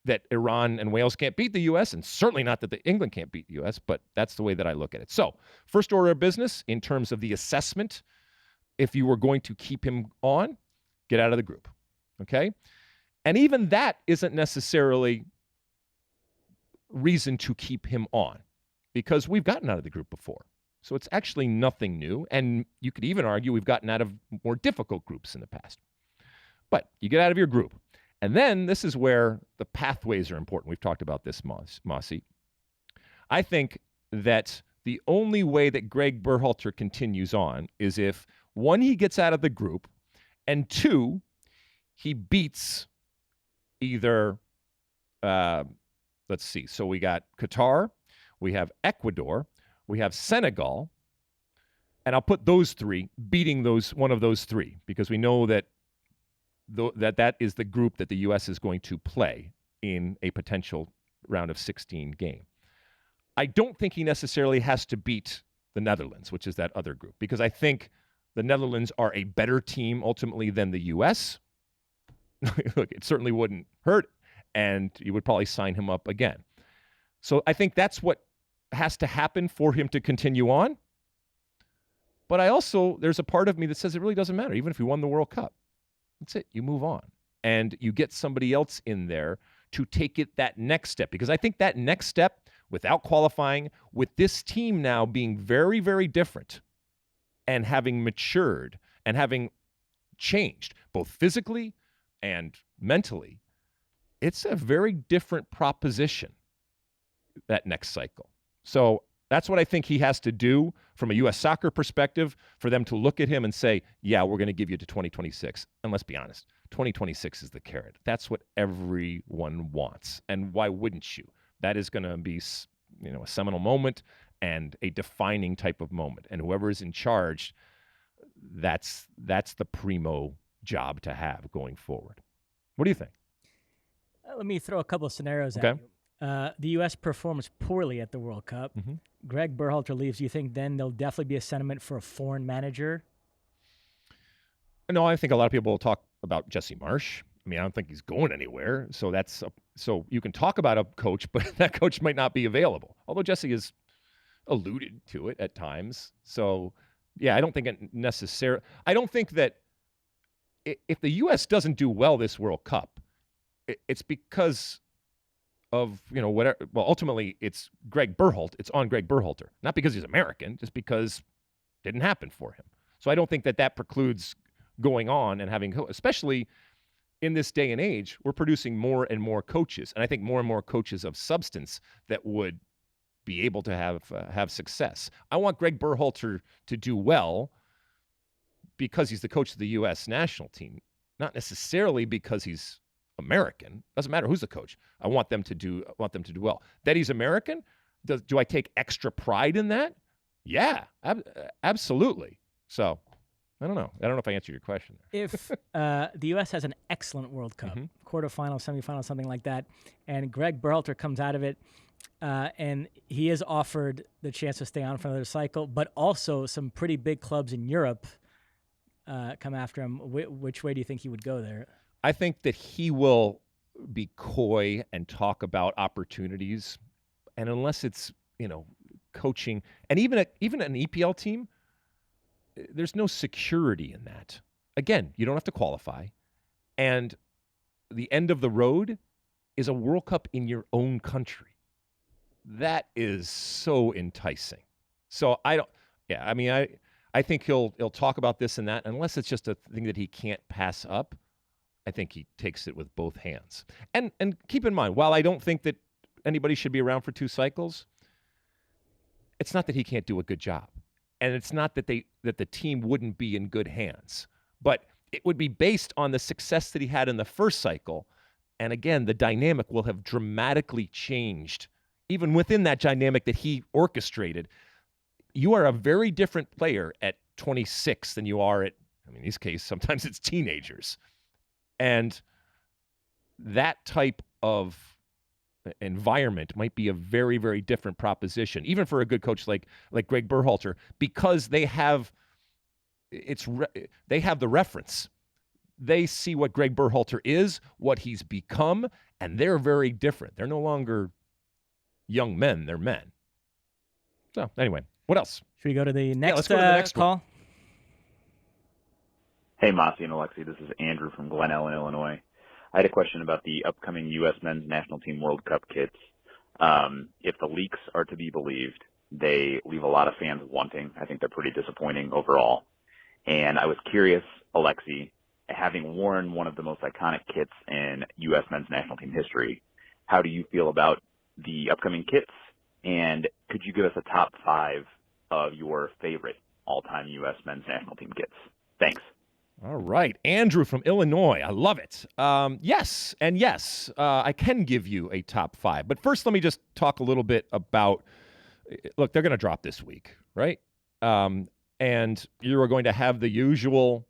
that Iran and Wales can't beat the U.S., and certainly not that England can't beat the U.S., but that's the way that I look at it. So, first order of business in terms of the assessment, if you were going to keep him on, get out of the group, okay? And even that isn't necessarily reason to keep him on because we've gotten out of the group before. So it's actually nothing new. And you could even argue we've gotten out of more difficult groups in the past. But you get out of your group. And then this is where the pathways are important. We've talked about this, Mosse. I think that the only way that Greg Berhalter continues on is if, one, he gets out of the group, and two, he beats either, let's see, so we got Qatar, we have Ecuador, we have Senegal, and I'll put those three, beating one of those three, because we know that that is the group that the U.S. is going to play in a potential round of 16 game. I don't think he necessarily has to beat the Netherlands, which is that other group, because I think the Netherlands are a better team ultimately than the U.S. Look, it certainly wouldn't hurt, and you would probably sign him up again. So I think that's what has to happen for him to continue on. But there's a part of me that says it really doesn't matter, even if he won the World Cup. That's it. You move on. And you get somebody else in there to take it that next step. Because I think that next step, without qualifying, with this team now being very, very different and having matured and having changed, both physically and mentally, it's a very different proposition, that next cycle. So that's what I think he has to do from a U.S. soccer perspective, for them to look at him and say, yeah, we're going to give you to 2026. And let's be honest, 2026 is the carrot. That's what everyone wants. And why wouldn't you? That is going to be, a seminal moment and a defining type of moment. And whoever is in charge, that's the primo job to have going forward. What do you think? Let me throw a couple of scenarios Okay. at you. The U.S. performs poorly at the World Cup. Mm-hmm. Greg Berhalter leaves. Do you think then there'll definitely be a sentiment for a foreign manager? No, I think a lot of people will talk about Jesse Marsch. I mean, I don't think he's going anywhere. So so you can talk about a coach, but that coach might not be available. Although Jesse has alluded to it at times. So, yeah, I don't think it necessarily. I don't think that if the U.S. doesn't do well this World Cup, it's because of, whatever. Well, ultimately, it's Greg Berhalter. It's on Greg Berhalter. Not because he's American, just because it didn't happen for him. So I don't think that precludes going on and having, especially in this day and age, we're producing more and more coaches. And I think more and more coaches of substance that would be able to have success. I want Greg Berhalter to do well because he's the coach of the U.S. national team, not necessarily because he's American. Doesn't matter who's the coach. I want them to do well. That he's American, do I take extra pride in that? Yeah, absolutely. So I don't know. I don't know if I answered your question there. If the U.S. has an excellent World Cup, quarterfinal, semifinal, something like that, and Greg Berhalter comes out of it, and he is offered the chance to stay on for another cycle, but also some pretty big clubs in Europe come after him, which way do you think he would go there? I think that he will be coy and talk about opportunities, and unless it's coaching, and even an EPL team, there's no security in that. Again, you don't have to qualify, and the end of the road is a World Cup in your own country. That is so enticing. So I think he'll talk about this and that, unless it's just a thing that he can't pass up. I think he takes it with both hands. And keep in mind, while I don't think that anybody should be around for 2 cycles, it's not that he can't do a good job. And it's not that the team wouldn't be in good hands. But it would be based on the success that he had in the first cycle. And again, the dynamic will have dramatically changed. Even within that dynamic that he orchestrated, you are a very different player at 26 than you are at, in this case, sometimes it's teenagers. And that type of environment might be a very, very different proposition, even for a good coach like Greg Berhalter, because they have the reference. They see what Greg Berhalter is, what he's become, and they're very different. They're no longer young men; they're men. So anyway, what else? Should we go to the next, let's go to the next call? one. Hey, Mosse and Alexi, this is Andrew from Glen Ellen, Illinois. I had a question about the upcoming U.S. men's national team World Cup kits. If the leaks are to be believed, They leave a lot of fans wanting. I think they're pretty disappointing overall. And I was curious, Alexi, having worn one of the most iconic kits in U.S. men's national team history, how do you feel about the upcoming kits? And could you give us a top 5 of your favorite all-time U.S. men's national team kits? Thanks. All right. Andrew from Illinois. I love it. Yes, I can give you a top 5. But first, let me just talk a little bit about, look, they're going to drop this week, right? And you are going to have the usual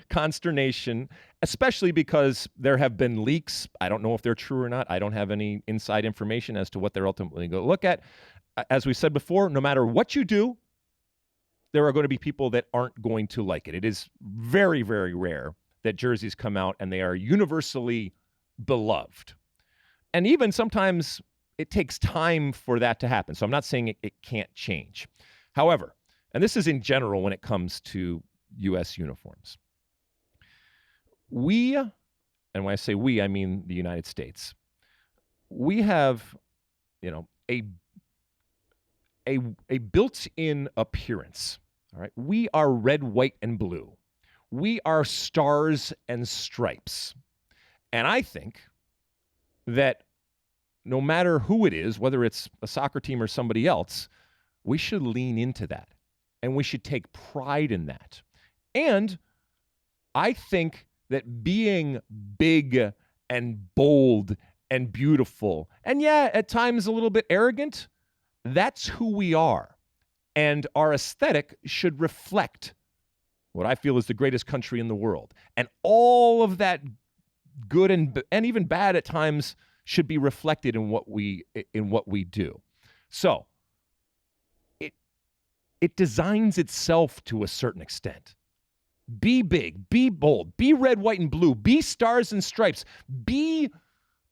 consternation, especially because there have been leaks. I don't know if they're true or not. I don't have any inside information as to what they're ultimately going to look at. As we said before, no matter what you do, there are going to be people that aren't going to like it. It is very, very rare that jerseys come out and they are universally beloved. And even sometimes it takes time for that to happen. So I'm not saying it can't change. However, and this is in general when it comes to U.S. uniforms, we, and when I say we, I mean the United States, we have, a built-in appearance. All right, we are red, white, and blue. We are stars and stripes. And I think that no matter who it is, whether it's a soccer team or somebody else, we should lean into that. And we should take pride in that. And I think that being big and bold and beautiful, and yeah, at times a little bit arrogant, that's who we are. And our aesthetic should reflect what I feel is the greatest country in the world. And all of that good and even bad at times should be reflected in what we do. So it designs itself to a certain extent. Be big, be bold, be red, white, and blue, be stars and stripes, be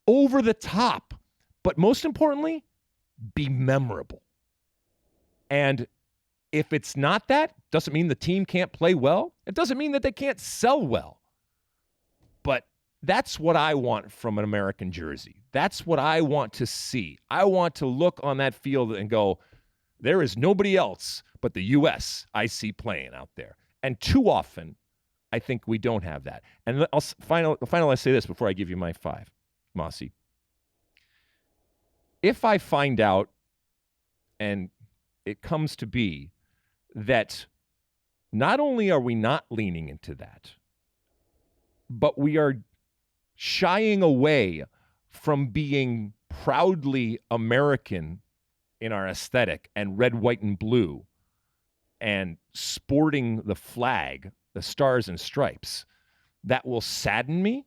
over the top, but most importantly, be memorable. And if it's not that, doesn't mean the team can't play well. It doesn't mean that they can't sell well. But that's what I want from an American jersey. That's what I want to see. I want to look on that field and go, there is nobody else but the U.S. I see playing out there. And too often, I think we don't have that. And I'll say this before I give you my 5, Mosse. If I find out, and it comes to be, that not only are we not leaning into that, but we are shying away from being proudly American in our aesthetic and red, white, and blue and sporting the flag, the stars and stripes, that will sadden me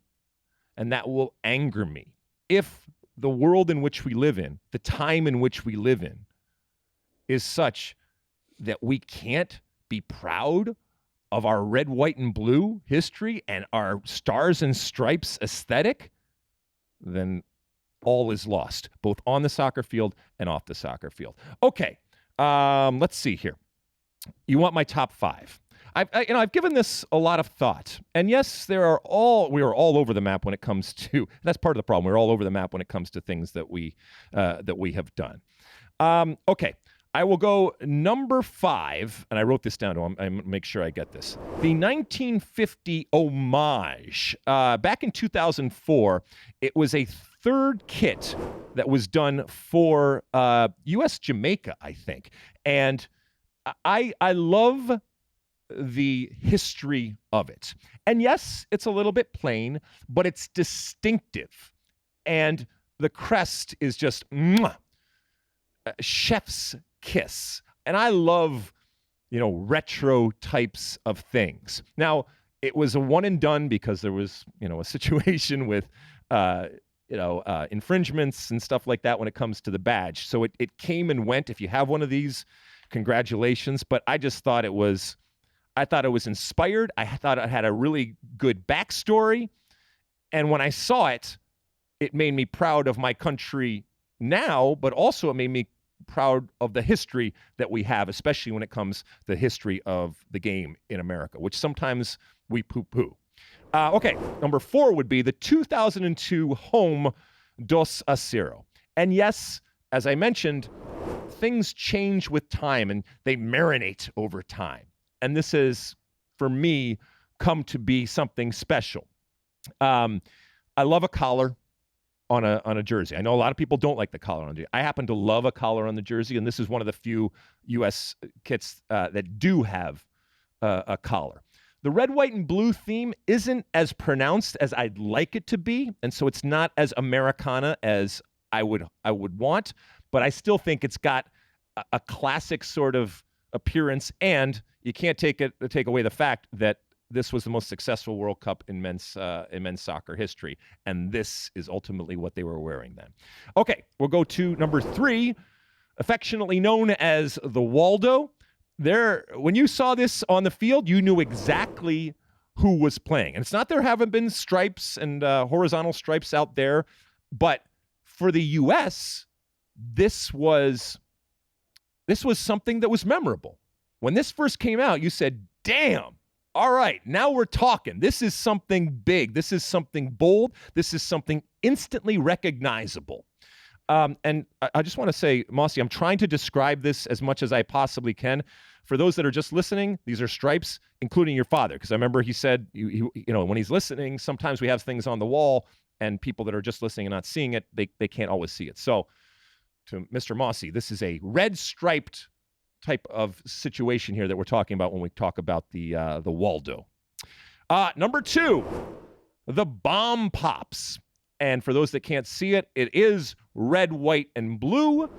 and that will anger me. If the world in which we live in, the time in which we live in, is such that we can't be proud of our red, white, and blue history and our stars and stripes aesthetic, then all is lost, both on the soccer field and off the soccer field. Okay, let's see here. You want my top 5? I've given this a lot of thought, and yes, we are all over the map when it comes to. That's part of the problem. We're all over the map when it comes to things that we have done. Okay, I will go number 5, and I wrote this down to make sure I get this. The 1950 homage. Back in 2004, it was a third kit that was done for U.S. Jamaica, I think, and I love the history of it. And yes, it's a little bit plain, but it's distinctive. And the crest is just chef's kiss. And I love, retro types of things. Now, it was a one and done because there was, a situation with, infringements and stuff like that when it comes to the badge. So it came and went. If you have one of these, congratulations. But I just thought I thought it was inspired. I thought it had a really good backstory. And when I saw it, it made me proud of my country now, but also it made me proud of the history that we have, especially when it comes to the history of the game in America, which sometimes we poo-poo. Okay, number 4 would be the 2002 home 2-0. And yes, as I mentioned, things change with time and they marinate over time. And this has, for me, come to be something special. I love a collar on a jersey. I know a lot of people don't like the collar on the jersey. I happen to love a collar on the jersey, and this is one of the few U.S. kits that do have a collar. The red, white, and blue theme isn't as pronounced as I'd like it to be, and so it's not as Americana as I would want, but I still think it's got a classic sort of appearance, and you can't take away the fact that this was the most successful World Cup in men's soccer history, and this is ultimately what they were wearing then. Okay, we'll go to number 3, affectionately known as the Waldo. When you saw this on the field, you knew exactly who was playing. And it's not there haven't been stripes and horizontal stripes out there, but for the U.S., this was something that was memorable. When this first came out, you said, damn, all right, now we're talking. This is something big. This is something bold. This is something instantly recognizable. And I just want to say, Mosse, I'm trying to describe this as much as I possibly can. For those that are just listening, these are stripes, including your father, because I remember he said, when he's listening, sometimes we have things on the wall, and people that are just listening and not seeing it, they can't always see it. So, to Mr. Mosse, this is a red striped type of situation here that we're talking about when we talk about the Waldo. Number 2, the bomb pops. And for those that can't see it, it is red, white, and blue.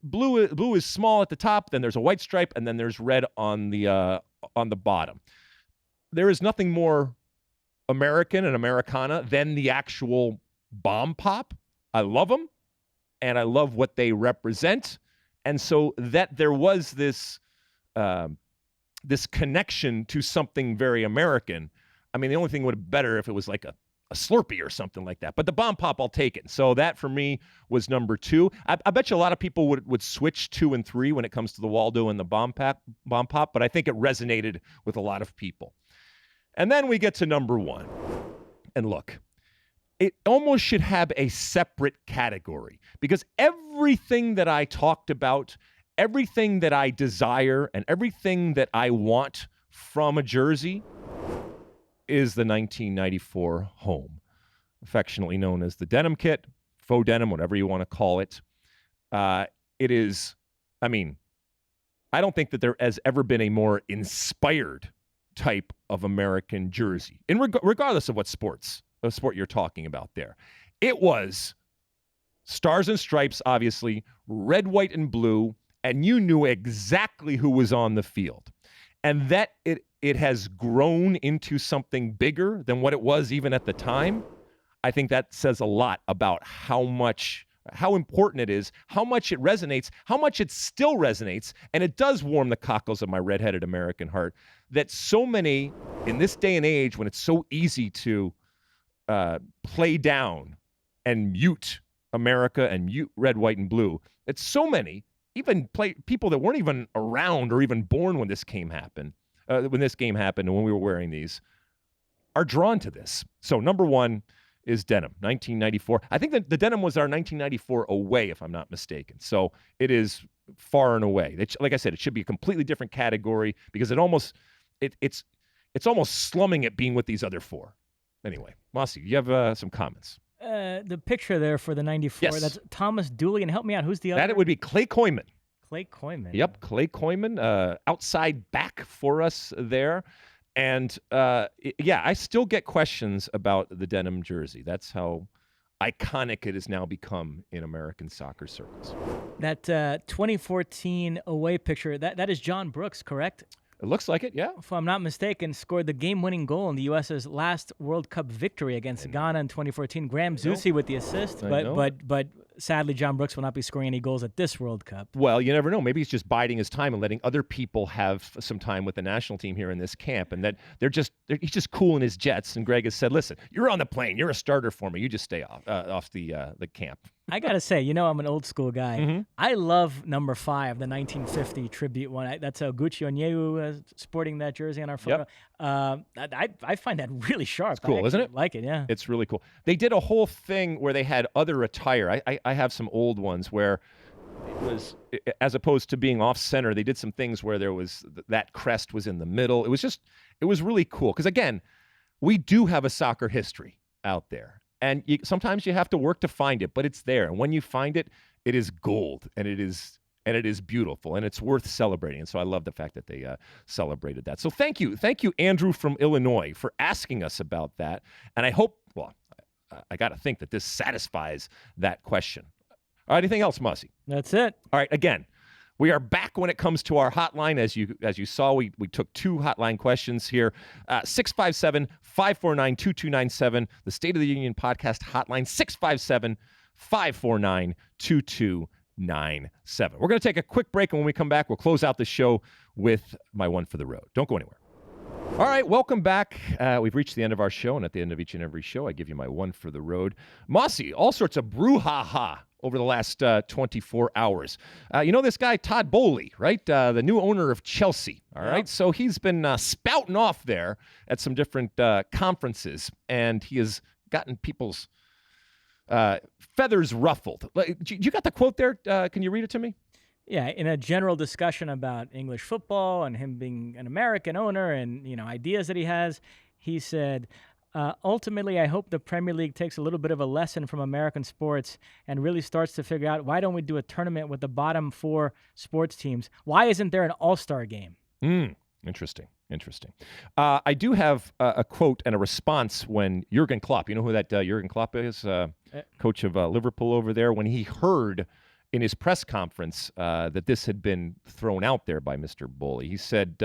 Blue is small at the top, then there's a white stripe, and then there's red on the bottom. There is nothing more American and Americana than the actual bomb pop. I love them, and I love what they represent. And so that there was this connection to something very American. I mean, the only thing would have been better if it was like a Slurpee or something like that. But the bomb pop, I'll take it. So that for me was number 2. I bet you a lot of people would switch 2 and 3 when it comes to the Waldo and the bomb pop, but I think it resonated with a lot of people. And then we get to number 1. And look, it almost should have a separate category, because everything that I talked about, everything that I desire, and everything that I want from a jersey is the 1994 home, affectionately known as the denim kit, faux denim, whatever you want to call it. It is, I don't think that there has ever been a more inspired type of American jersey, regardless of what sport you're talking about there. It was stars and stripes, obviously, red, white, and blue, and you knew exactly who was on the field. And that it has grown into something bigger than what it was even at the time. I think that says a lot about how important it is, how much it resonates, how much it still resonates, and it does warm the cockles of my redheaded American heart that so many, in this day and age when it's so easy to play down and mute America and mute red, white, and blue, that so many, even people that weren't even around or even born when this game happened and when we were wearing these, are drawn to this. So number 1 is denim, 1994. I think that the denim was our 1994 away, if I'm not mistaken. So it is far and away. Like I said, it should be a completely different category, because it's almost slumming it being with these other 4. Anyway, Mosse, you have some comments. The picture there for the 94, yes. That's Thomas Dooley, and help me out, who's the other? That it would be Clay Koyman. Clay Koyman. Yep, Clay Koyman, outside back for us there. And I still get questions about the denim jersey. That's how iconic it has now become in American soccer circles. That 2014 away picture, that is John Brooks, correct? It looks like it, yeah. If I'm not mistaken, scored the game-winning goal in the U.S.'s last World Cup victory against Ghana in 2014. Graham Zusi with the assist, but sadly, John Brooks will not be scoring any goals at this World Cup. Well, you never know. Maybe he's just biding his time and letting other people have some time with the national team here in this camp, and that he's just cooling his jets. And Greg has said, "Listen, you're on the plane. You're a starter for me. You just stay off the camp." I gotta say, I'm an old school guy. Mm-hmm. I love number 5, the 1950 tribute one. That's Gucci Onyewu sporting that jersey on our photo. Yep. I find that really sharp. It's cool, isn't it? I like it, yeah. It's really cool. They did a whole thing where they had other attire. I have some old ones where It was, as opposed to being off center, they did some things where there was that crest was in the middle. It was really cool. Because again, we do have a soccer history out there. And sometimes you have to work to find it, but it's there. And when you find it, it is gold, and it is beautiful, and it's worth celebrating. And so I love the fact that they celebrated that. So thank you, Andrew from Illinois, for asking us about that. And I hope, I got to think that this satisfies that question. All right, anything else, Mosse? That's it. All right, again, we are back when it comes to our hotline. As you saw, we took 2 hotline questions here. 657-549-2297, the State of the Union podcast hotline, 657-549-2297. We're going to take a quick break, and when we come back, we'll close out the show with my one for the road. Don't go anywhere. All right, welcome back. We've reached the end of our show, and at the end of each and every show, I give you my one for the road. Mosse, all sorts of brouhaha over the last 24 hours. You know this guy, Todd Boehly, right? The new owner of Chelsea, all right? So he's been spouting off there at some different conferences, and he has gotten people's feathers ruffled. You got the quote there? Can you read it to me? Yeah, in a general discussion about English football and him being an American owner and, ideas that he has, he said, ultimately, I hope the Premier League takes a little bit of a lesson from American sports and really starts to figure out, why don't we do a tournament with the bottom 4 sports teams? Why isn't there an All-Star game? Interesting. I do have a quote and a response when Jurgen Klopp, you know who that Jurgen Klopp is, coach of Liverpool over there, when he heard in his press conference that this had been thrown out there by Mr. Boehly. He said,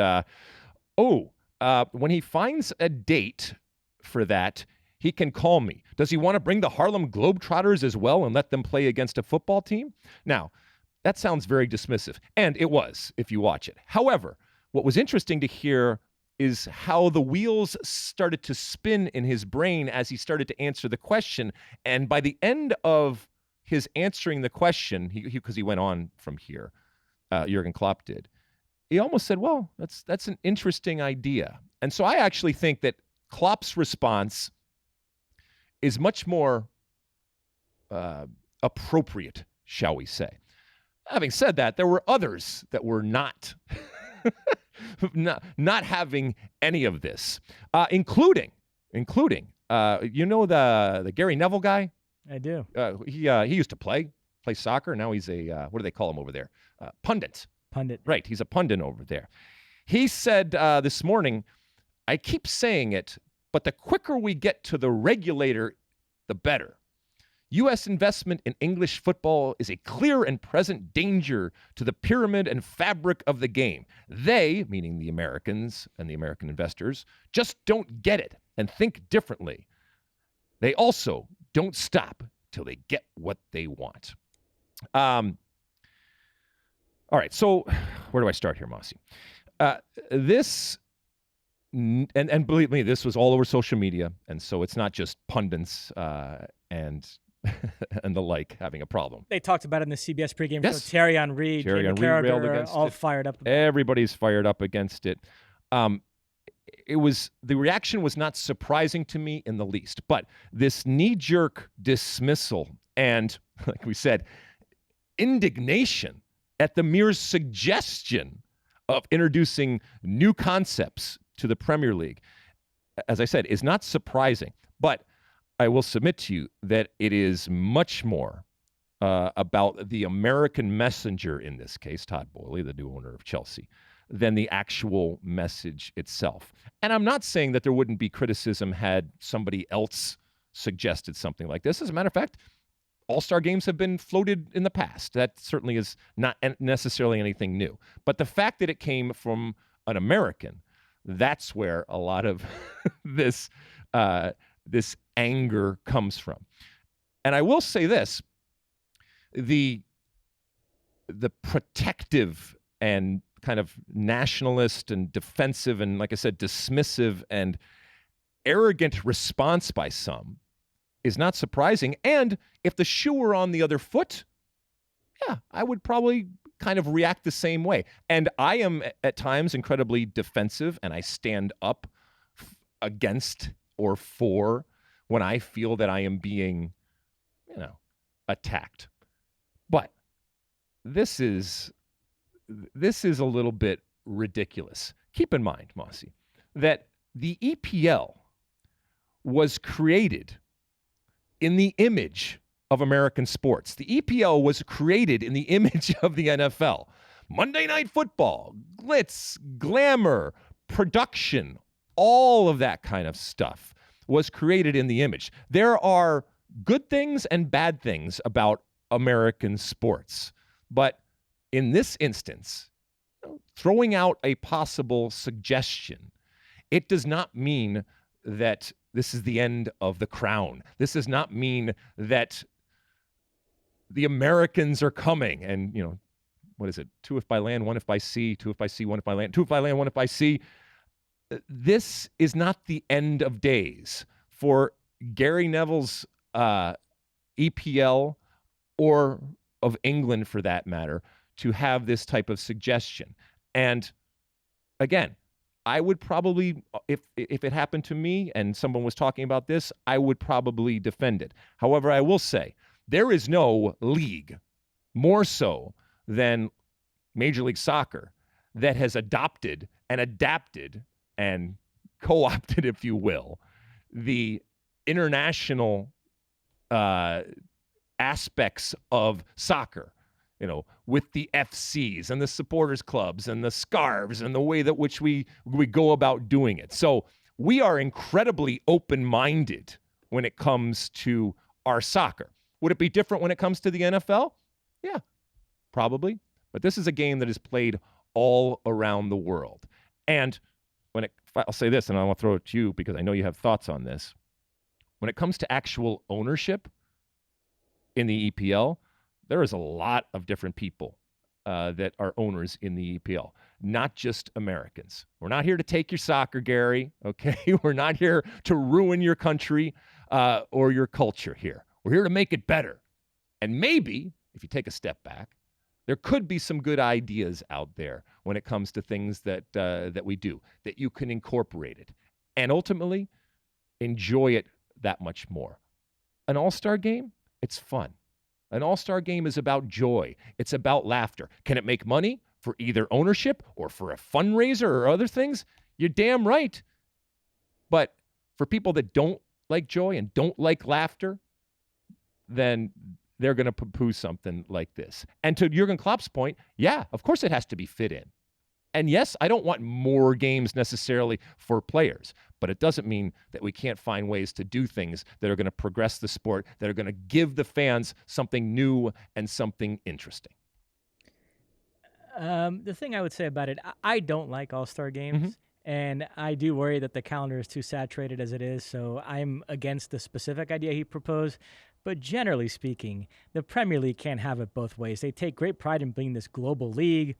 when he finds a date for that, he can call me. Does he want to bring the Harlem Globetrotters as well and let them play against a football team? Now, that sounds very dismissive, and it was, if you watch it. However, what was interesting to hear is how the wheels started to spin in his brain as he started to answer the question. And by the end of his answering the question, because he went on from here, Jurgen Klopp did, he almost said, well, that's an interesting idea. And so I actually think that Klopp's response is much more appropriate, shall we say. Having said that, there were others that were not not having any of this, including the Gary Neville guy. I do. He used to play soccer. Now he's a what do they call him over there? Pundit. Pundit. Right. He's a pundit over there. He said this morning, I keep saying it, but the quicker we get to the regulator, the better. U.S. investment in English football is a clear and present danger to the pyramid and fabric of the game. They, meaning the Americans and the American investors, just don't get it and think differently. They also don't stop till they get what they want. All right, so where do I start here, Mosse? This, and believe me, this was all over social media, and so it's not just pundits and the like having a problem. They talked about it in the CBS pregame Yes. show. Thierry Henry, Thierry Jamie Henry railed Carragher, against all it. fired up. Everybody's fired up against it. The reaction was not surprising to me in the least, but this knee-jerk dismissal and, like we said, indignation at the mere suggestion of introducing new concepts to the Premier League, as I said, is not surprising. But I will submit to you that it is much more about the American messenger in this case, Todd Boehly, the new owner of Chelsea, than the actual message itself. And I'm not saying that there wouldn't be criticism had somebody else suggested something like this. As a matter of fact, All-Star games have been floated in the past. That certainly is not necessarily anything new. But the fact that it came from an American, that's where a lot of this anger comes from. And I will say this, the protective and kind of nationalist and defensive and, like I said, dismissive and arrogant response by some is not surprising. And if the shoe were on the other foot, yeah, I would probably kind of react the same way. And I am at times incredibly defensive, and I stand up against or for when I feel that I am being, attacked. But this is a little bit ridiculous. Keep in mind, Mosse, that the EPL was created in the image of American sports. The EPL was created in the image of the NFL. Monday Night Football, glitz, glamour, production, all of that kind of stuff was created in the image. There are good things and bad things about American sports. But in this instance, throwing out a possible suggestion, it does not mean that this is the end of the crown. This does not mean that the Americans are coming and, what is it? 2 if by land, 1 if by sea, 2 if by sea, 1 if by land, 2 if by land, 1 if by sea. This is not the end of days for Gary Neville's EPL or of England, for that matter, to have this type of suggestion. And again, I would probably, if it happened to me and someone was talking about this, I would probably defend it. However, I will say there is no league more so than Major League Soccer that has adopted and adapted and co-opted, if you will, the international aspects of soccer, with the FCs and the supporters clubs and the scarves and the way that which we go about doing it. So we are incredibly open-minded when it comes to our soccer. Would it be different when it comes to the NFL? Yeah, probably. But this is a game that is played all around the world. And I'll say this, and I want to throw it to you because I know you have thoughts on this. When it comes to actual ownership in the EPL, there is a lot of different people that are owners in the EPL, not just Americans. We're not here to take your soccer, Gary, okay? We're not here to ruin your country or your culture here. We're here to make it better. And maybe, if you take a step back, there could be some good ideas out there when it comes to things that we do, that you can incorporate it and ultimately enjoy it that much more. An all-star game, it's fun. An all-star game is about joy. It's about laughter. Can it make money for either ownership or for a fundraiser or other things? You're damn right. But for people that don't like joy and don't like laughter, then they're going to poo-poo something like this. And to Jurgen Klopp's point, yeah, of course it has to be fit in. And yes, I don't want more games necessarily for players, but it doesn't mean that we can't find ways to do things that are going to progress the sport, that are going to give the fans something new and something interesting. The thing I would say about it, I don't like all-star games. And I do worry that the calendar is too saturated as it is, so I'm against the specific idea he proposed. But generally speaking, the Premier League can't have it both ways. They take great pride in being this global league,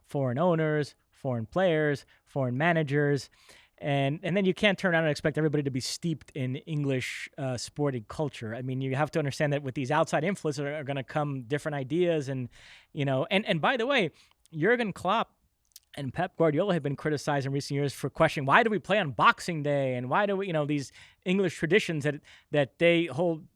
foreign owners, foreign players, foreign managers, and then you can't turn around and expect everybody to be steeped in English sporting culture. I mean, you have to understand that with these outside influences are going to come different ideas, and by the way, Jurgen Klopp and Pep Guardiola have been criticized in recent years for questioning why do we play on Boxing Day and why do we, these English traditions that the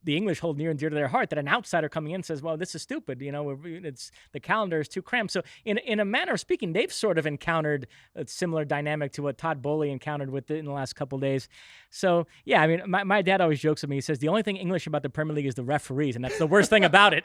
English hold near and dear to their heart, that an outsider coming in says, well, this is stupid. It's the calendar is too cramped. So in a manner of speaking, they've sort of encountered a similar dynamic to what Todd Boehly encountered with it in the last couple of days. So yeah, I mean, my dad always jokes with me. He says the only thing English about the Premier League is the referees, and that's the worst thing about it.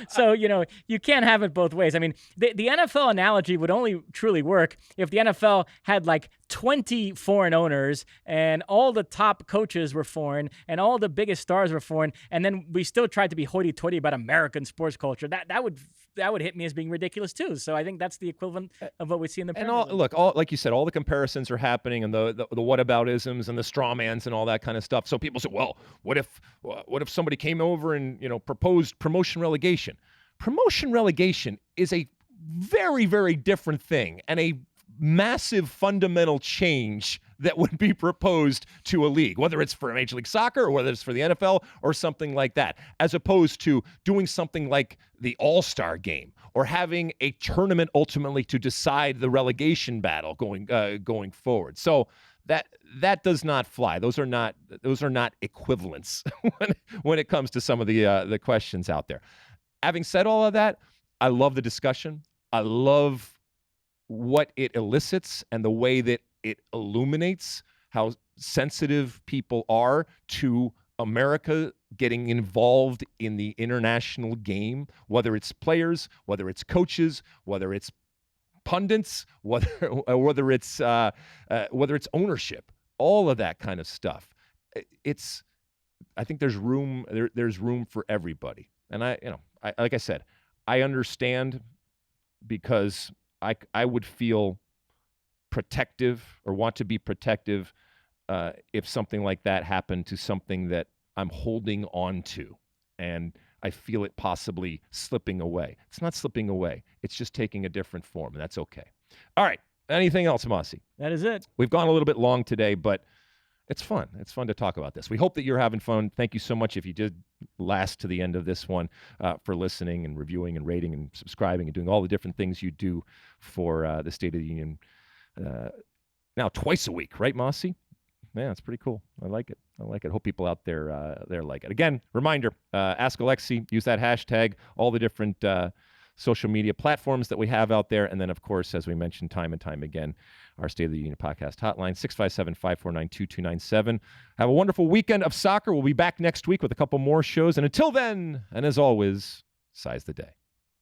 So you can't have it both ways. I mean, the NFL analogy would only truly work if the NFL had like 20 foreign owners and all the top coaches were foreign and all the biggest stars were foreign, and then we still tried to be hoity-toity about American sports culture. That would hit me as being ridiculous too. So I think that's the equivalent of what we see in the Premier League. Like you said, all the comparisons are happening, and the whataboutisms and the strawmans and all that kind of stuff. So people say, well, what if somebody came over and proposed promotion relegation? Promotion relegation is a very, very different thing and a massive fundamental change that would be proposed to a league, whether it's for Major League Soccer or whether it's for the NFL or something like that, as opposed to doing something like the All-Star game or having a tournament ultimately to decide the relegation battle going forward. So that does not fly. Those are not equivalents when it comes to some of the questions out there. Having said all of that, I love the discussion. I love what it elicits and the way that it illuminates how sensitive people are to America getting involved in the international game, whether it's players, whether it's coaches, whether it's pundits, whether it's ownership, all of that kind of stuff. I think there's room. There's room for everybody, and like I said, I understand, because I would feel protective or want to be protective if something like that happened to something that I'm holding on to, and I feel it possibly slipping away. It's not slipping away. It's just taking a different form, and that's okay. All right. Anything else, Mosse? That is it. We've gone a little bit long today, but it's fun. It's fun to talk about this. We hope that you're having fun. Thank you so much if you did last to the end of this one for listening and reviewing and rating and subscribing and doing all the different things you do for the State of the Union now twice a week, right, Mosse? Yeah, it's pretty cool. I like it. Hope people out there like it. Again, reminder, Ask Alexi, use that hashtag, all the different social media platforms that we have out there. And then, of course, as we mentioned time and time again, our State of the Union podcast hotline, 657-549-2297. Have a wonderful weekend of soccer. We'll be back next week with a couple more shows. And until then, and as always, size the day.